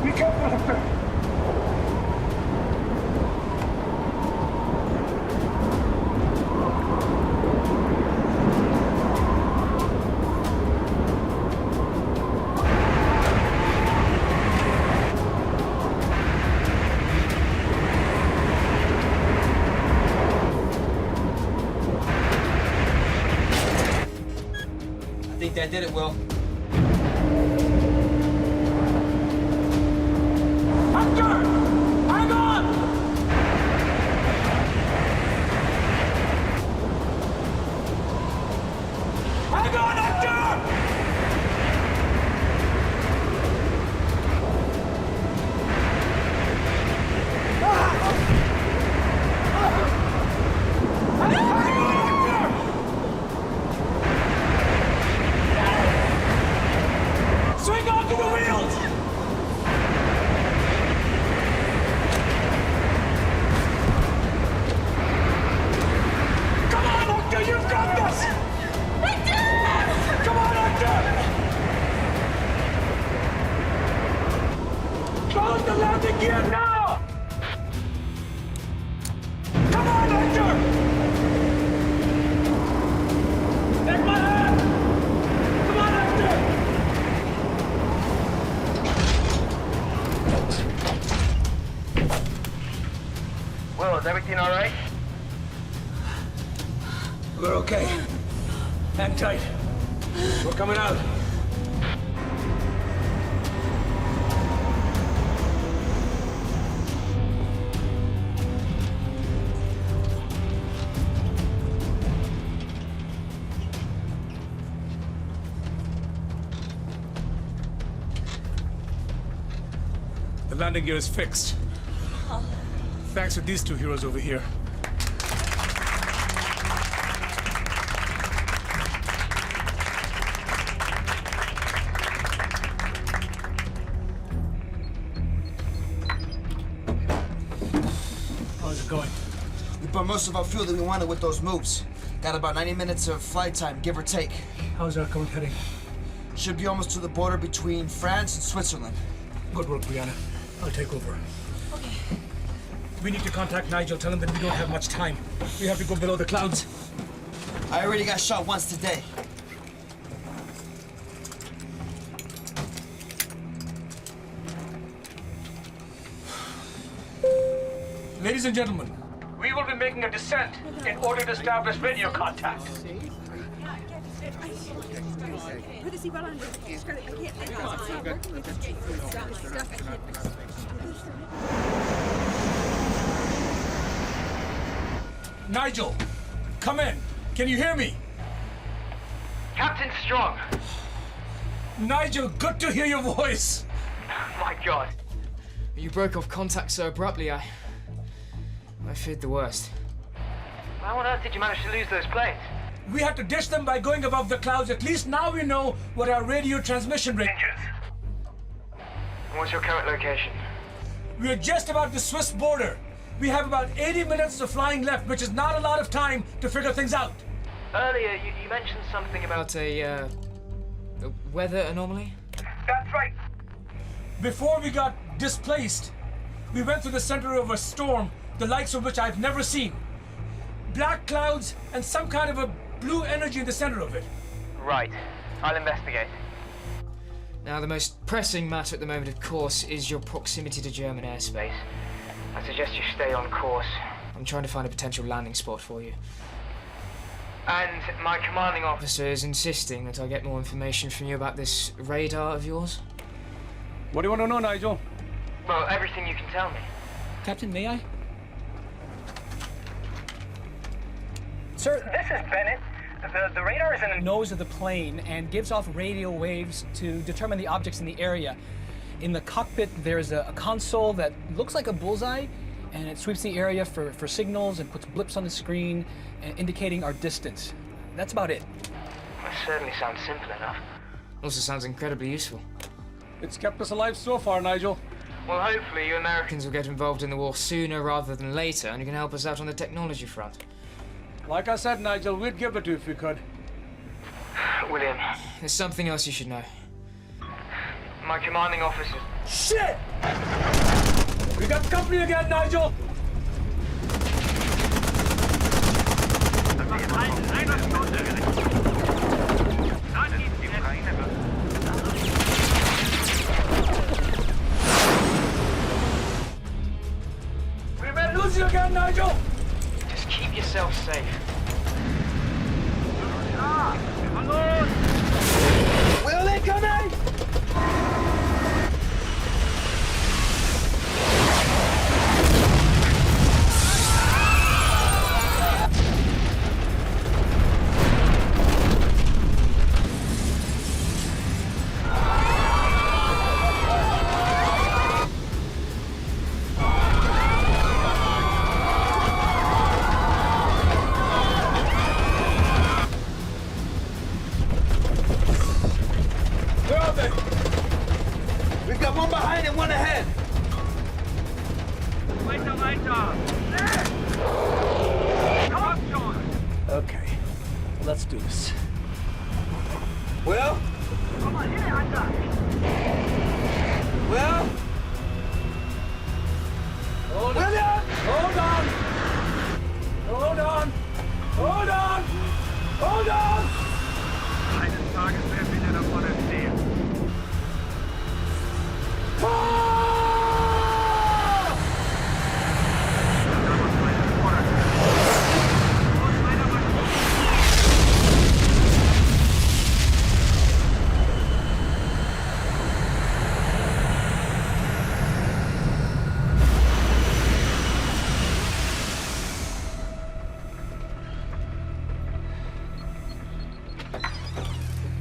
Be careful, Hector. I think that did it, Will. Hector! Hang on! Hang on, Hector! Swing onto the wheels! Come on, Hector, you've got this! Hector! Come on, Hector! Close the landing gear now! Come on, Hector! Take my hand! Come on, Hector! Will, is everything all right? We're okay. Hang tight. We're coming out. The landing gear is fixed. Thanks to these two heroes over here. How's it going? We burned most of our fuel that we wanted with those moves. Got about 90 minutes of flight time, give or take. How's our current heading? Should be almost to the border between France and Switzerland. Good work, Brianna. I'll take over. Okay. We need to contact Nigel. Tell him that we don't have much time. We have to go below the clouds. I already got shot once today. Ladies and gentlemen, we will be making a descent in order to establish radio contact. Nigel, come in. Can you hear me? Captain Strong. Nigel, good to hear your voice. My God. You broke off contact so abruptly, I feared the worst. How on earth did you manage to lose those planes? We had to ditch them by going above the clouds. At least now we know what our radio transmission range is. And what's your current location? We're just about the Swiss border. We have about 80 minutes of flying left, which is not a lot of time to figure things out. Earlier, you mentioned something about a weather anomaly? That's right. Before we got displaced, we went through the center of a storm, the likes of which I've never seen. Black clouds and some kind of a blue energy in the center of it. Right. I'll investigate. Now, the most pressing matter at the moment, of course, is your proximity to German airspace. I suggest you stay on course. I'm trying to find a potential landing spot for you. And my commanding officer Officer is insisting that I get more information from you about this radar of yours. What do you want to know, Nigel? Well, everything you can tell me. Captain, may I? Sir, this is Bennett. The radar is in the nose of the plane and gives off radio waves to determine the objects in the area. In the cockpit, there's a console that looks like a bullseye, and it sweeps the area for signals and puts blips on the screen, indicating our distance. That's about it. That certainly sounds simple enough. Also sounds incredibly useful. It's kept us alive so far, Nigel. Well, hopefully you Americans will get involved in the war sooner rather than later, and you can help us out on the technology front. Like I said, Nigel, we'd give it to you if we could. William. There's something else you should know. My commanding officer... Shit! We got company again, Nigel! We may lose you again, Nigel! Just keep yourself safe. Will they come in? Okay, let's do this. Will? Will? Hold on! Hold on! Hold on! Hold on! Hold on! Eines Tages werden wir davon erzählen.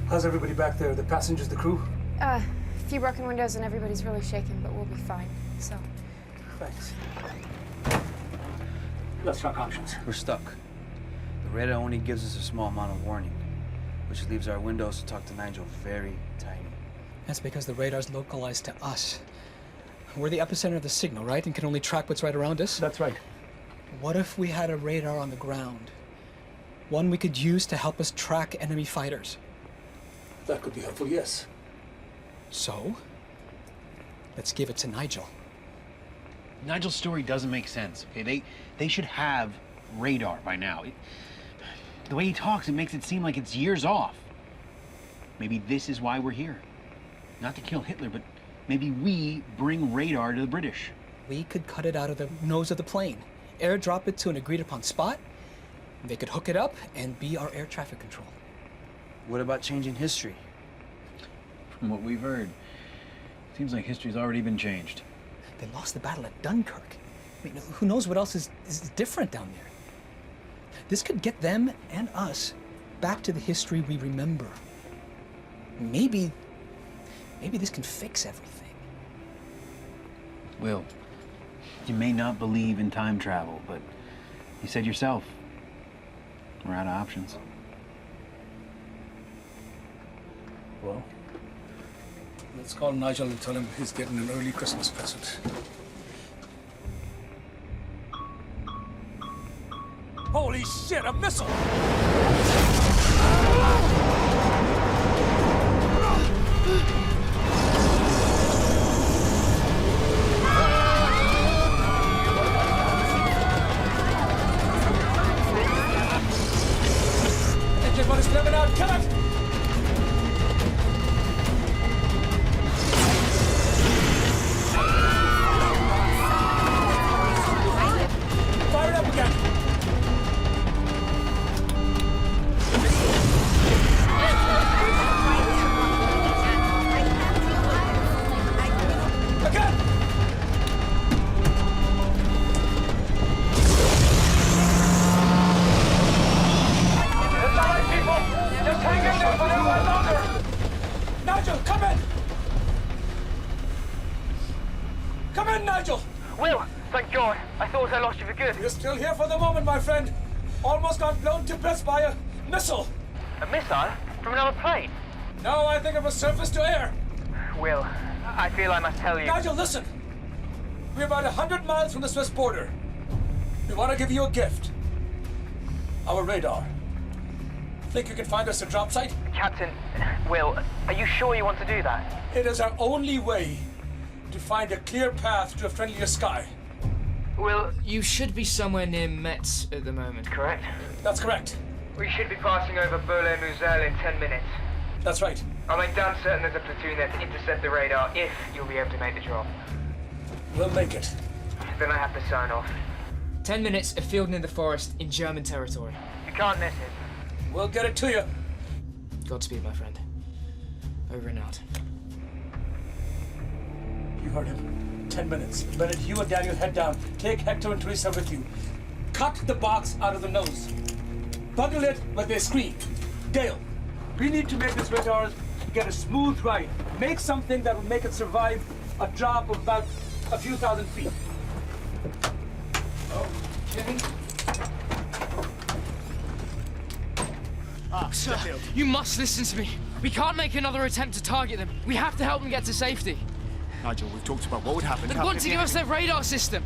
How's everybody back there? The passengers, the crew? A few broken windows and everybody's really shaken, but we'll be fine, so. Thanks. Let's talk options. We're stuck. The radar only gives us a small amount of warning, which leaves our windows to talk to Nigel very tiny. That's because the radar's localized to us. We're the epicenter of the signal, right? And can only track what's right around us? That's right. What if we had a radar on the ground? One we could use to help us track enemy fighters? That could be helpful, yes. So, let's give it to Nigel. Nigel's story doesn't make sense, okay? They should have radar by now. The way he talks, it makes it seem like it's years off. Maybe this is why we're here. Not to kill Hitler, but maybe we bring radar to the British. We could cut it out of the nose of the plane, airdrop it to an agreed-upon spot. They could hook it up and be our air traffic control. What about changing history? From what we've heard, seems like history's already been changed. They lost the battle at Dunkirk. I mean, who knows what else is different down there? This could get them and us back to the history we remember. Maybe this can fix everything. Will, you may not believe in time travel, but you said yourself, we're out of options. Well, let's call Nigel and tell him he's getting an early Christmas present. Holy shit, a missile! Engine one is coming out, kill it! Fire it up again! Nigel, come in! Come in, Nigel! Will, thank God. I thought I lost you for good. You're still here for the moment, my friend. Almost got blown to bits by a missile. A missile? From another plane? No, I think it was surface to air. Will, I feel I must tell you... Nigel, listen. We're about 100 miles from the Swiss border. We want to give you a gift. Our radar. Think you can find us a drop site? Captain, Will, are you sure you want to do that? It is our only way to find a clear path to a friendlier sky. Will, You should be somewhere near Metz at the moment. correct? That's correct. We should be passing over Boulogne-Musel in 10 minutes. That's right. I'll make damn certain there's a platoon there to intercept the radar if you'll be able to make the drop. We'll make it. Then I have to sign off. 10 minutes, a field in the forest in German territory. You can't miss it. We'll get it to you. Godspeed, my friend. Over and out. You heard him. 10 minutes. Bennett, you and Daniel head down. Take Hector and Teresa with you. Cut the box out of the nose. Bundle it with a screen. Dale, we need to make this radar get a smooth ride. Make something that will make it survive a drop of about a few thousand feet. Oh, Jimmy? Sir, you must listen to me. We can't make another attempt to target them. We have to help them get to safety. Nigel, we've talked about what would happen. They want to give us their radar system.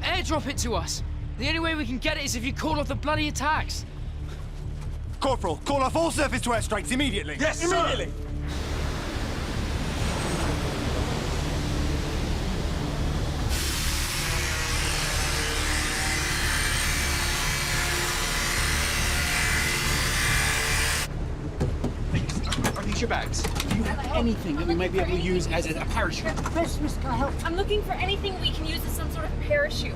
Airdrop it to us. The only way we can get it is if you call off the bloody attacks. Corporal, call off all surface-to-air strikes immediately. Yes, immediately. Are these your bags? Do you have anything that we might be able to use as a parachute? Christmas, can I help? I'm looking for anything we can use as some sort of parachute.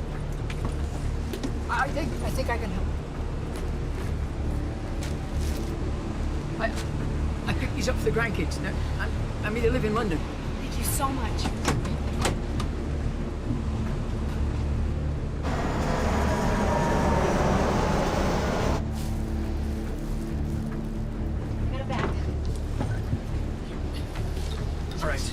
I think I can help. I picked these up for the grandkids. Now, I mean, they live in London. Thank you so much. Got a bag. All right.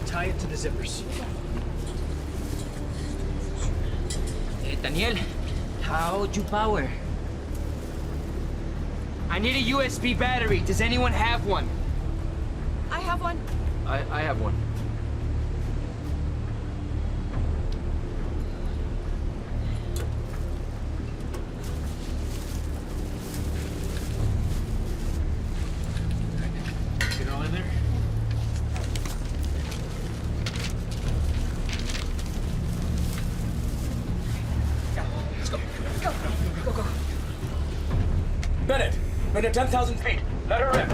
Tie it to the zippers. Daniel, how'd you power? I need a USB battery. Does anyone have one? I have one. I have one. Get it all in there? Bennett, we're at 10,000 feet. Let her rip.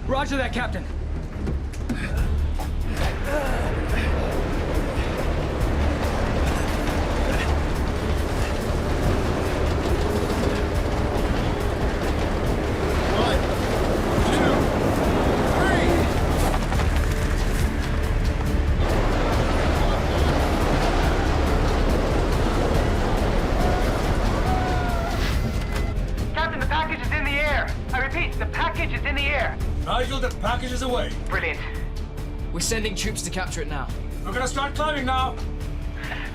Roger that, Captain. Captain, the package is in the air. I repeat, the package is in the air. Nigel, the package is away. Brilliant. We're sending troops to capture it now. We're gonna start climbing now.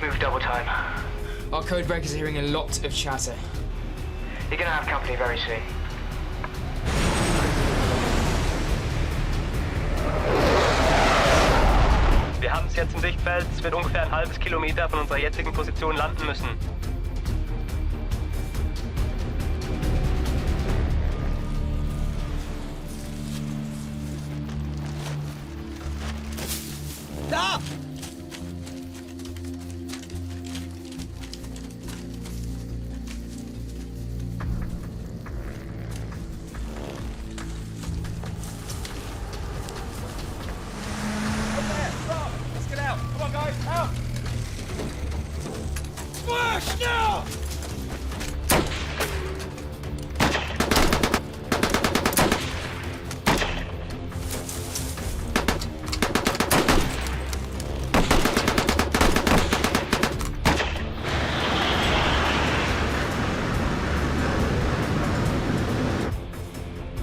Move double time. Our codebreakers are hearing a lot of chatter. You're gonna have company very soon. Wir haben es jetzt im Sichtfeld. Es wird ungefähr ein halbes Kilometer von unserer jetzigen Position landen müssen. Da! Let's get out. Come on, guys, out. Flash now!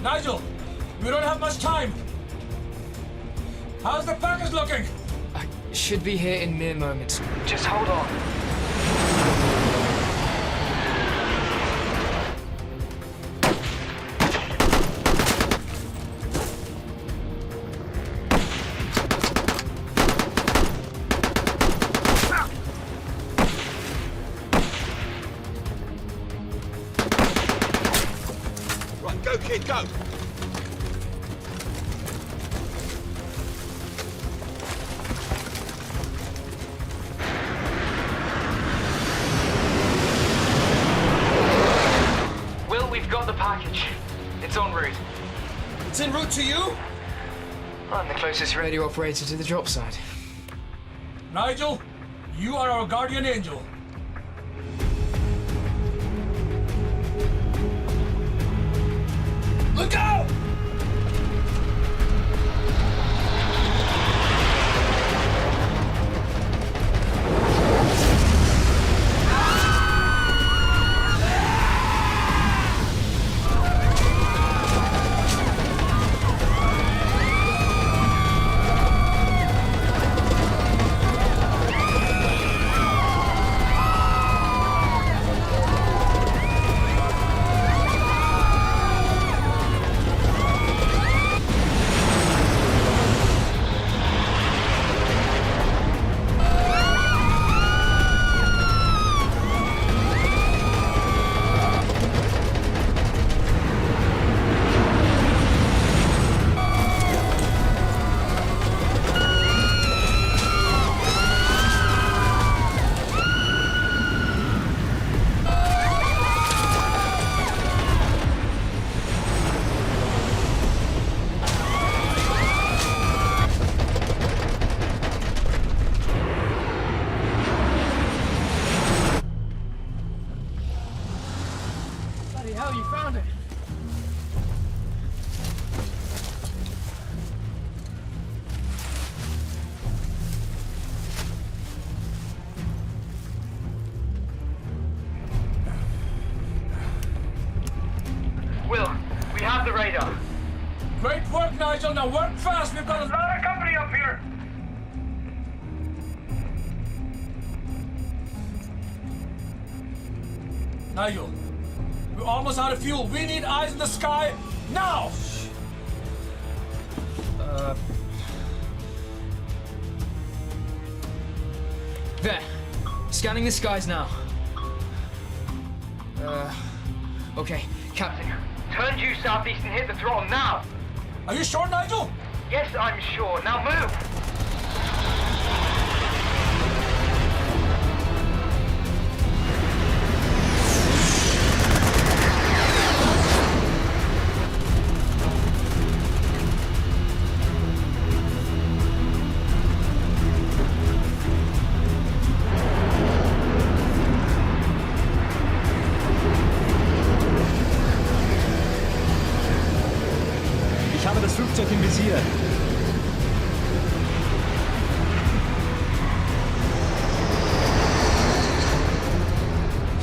Nigel, we don't have much time. How's the package looking? Should be here in mere moments. Just hold on. kid, go! Will, we've got the package. It's en route. It's en route to you? I'm the closest radio operator to the drop site. Nigel, you are our guardian angel. Look out! Great work, Nigel. Now work fast. We've got a lot of company up here. Nigel, we're almost out of fuel. We need eyes in the sky now. There. Scanning the skies now. Okay. Captain, turn due southeast and hit the throttle now. Are you sure, Nigel? Yes, I'm sure. Now move. Ich habe das Flugzeug im Visier.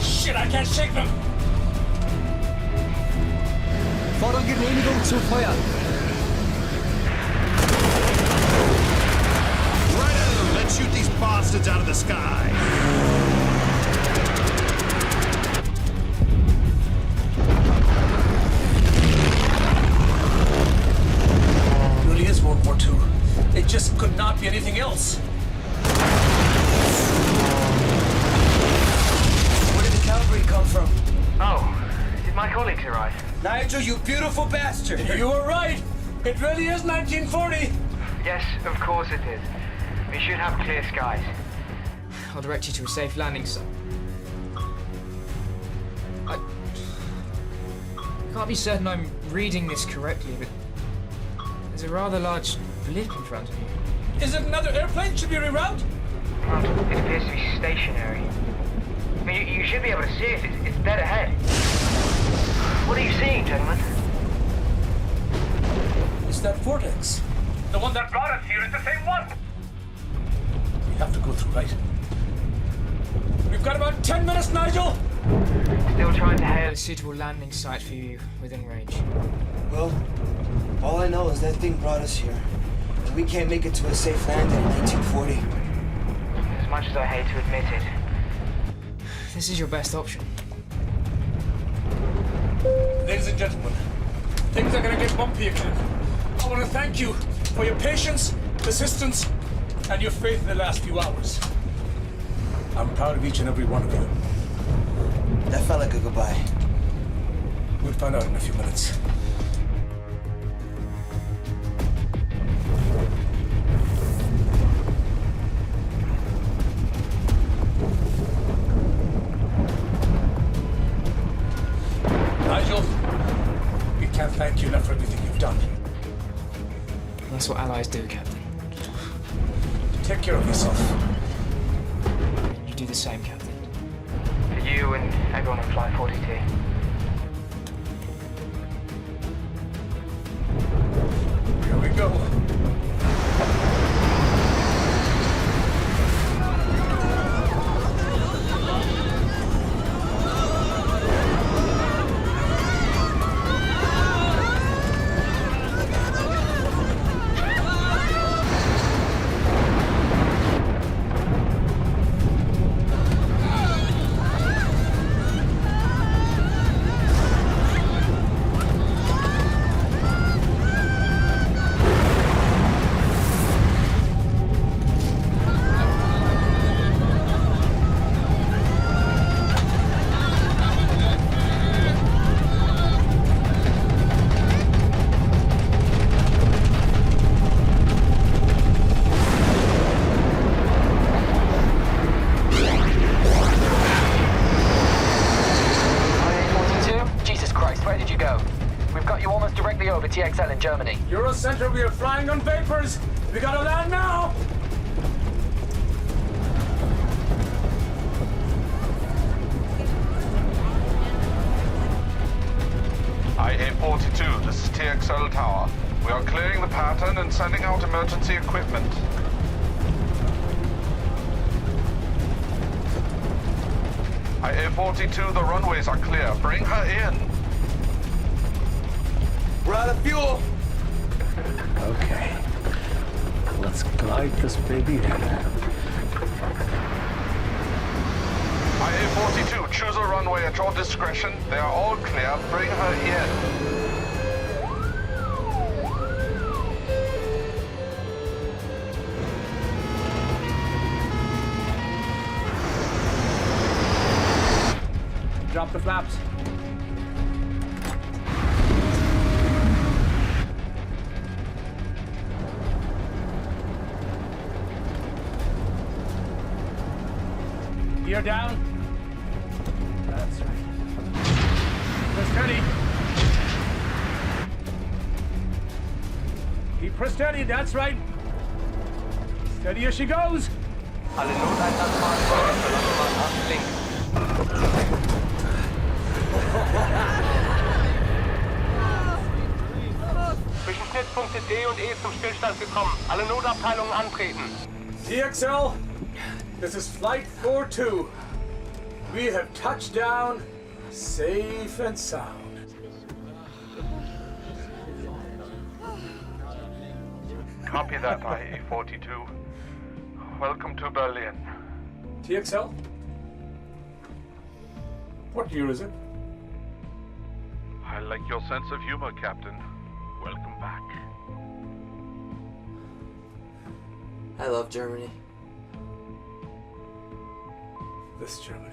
Shit, I can't shake them. Fordern Genehmigung zu feuern. Right, let's shoot these bastards out of the sky. Really is World War II. It just could not be anything else. Where did the cavalry come from? Oh, did my colleagues arrive? Nigel, you beautiful bastard! You were right. It really is 1940. Yes, of course it is. We should have clear skies. I'll direct you to a safe landing site. I can't be certain I'm reading this correctly, but there's a rather large blip in front of you. Is it another airplane? Should we reroute? Well, it appears to be stationary. I mean, you should be able to see it. It's dead ahead. What are you seeing, gentlemen? It's that vortex. The one that brought us here is the same one. We have to go through, right? We've got about 10 minutes, Nigel! Still trying to hail a suitable landing site for you within range. Well, all I know is that thing brought us here. And we can't make it to a safe landing in 1940. As much as I hate to admit it. This is your best option. Ladies and gentlemen, things are gonna get bumpy again. I want to thank you for your patience, persistence, and your faith in the last few hours. I'm proud of each and every one of you. That felt like a goodbye. We'll find out in a few minutes. allies do, Captain. Take care of yourself. You do the same, Captain. For you and everyone on Flight 42. Here we go. TXL in Germany. Eurocenter, we are flying on vapors. We gotta land now. IA-42, this is TXL Tower. We are clearing the pattern and sending out emergency equipment. IA-42, the runways are clear. Bring her in. We're out of fuel. Okay. Let's glide this baby in. IA-42, choose a runway at your discretion. They are all clear. Bring her in. Drop the flaps. Gear down. That's right. Press steady. Keep press steady, that's right. Steady as she goes. Alle Noteinsatzfahrzeuge verlassen Bahn links. Zwischen Schnittpunkte D und E zum Stillstand gekommen. Alle Notabteilungen antreten. TXL, this is Flight 42. We have touched down safe and sound. Copy that, IA-42. Welcome to Berlin. TXL? What year is it? I like your sense of humor, Captain. Welcome back. I love Germany. This Germany.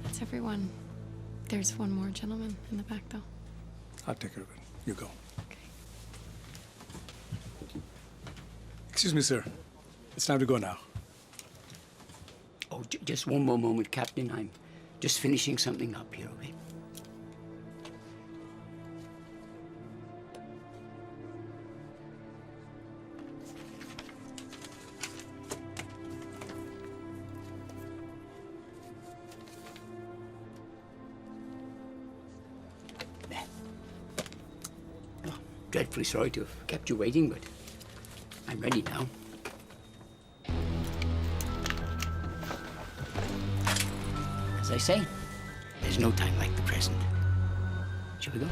That's everyone. There's one more gentleman in the back, though. I'll take care of it. You go. Excuse me, sir. It's time to go now. Oh, just one more moment, Captain. I'm just finishing something up here, okay? Oh, dreadfully sorry to have kept you waiting, but I'm ready now. As I say, there's no time like the present. Should we go?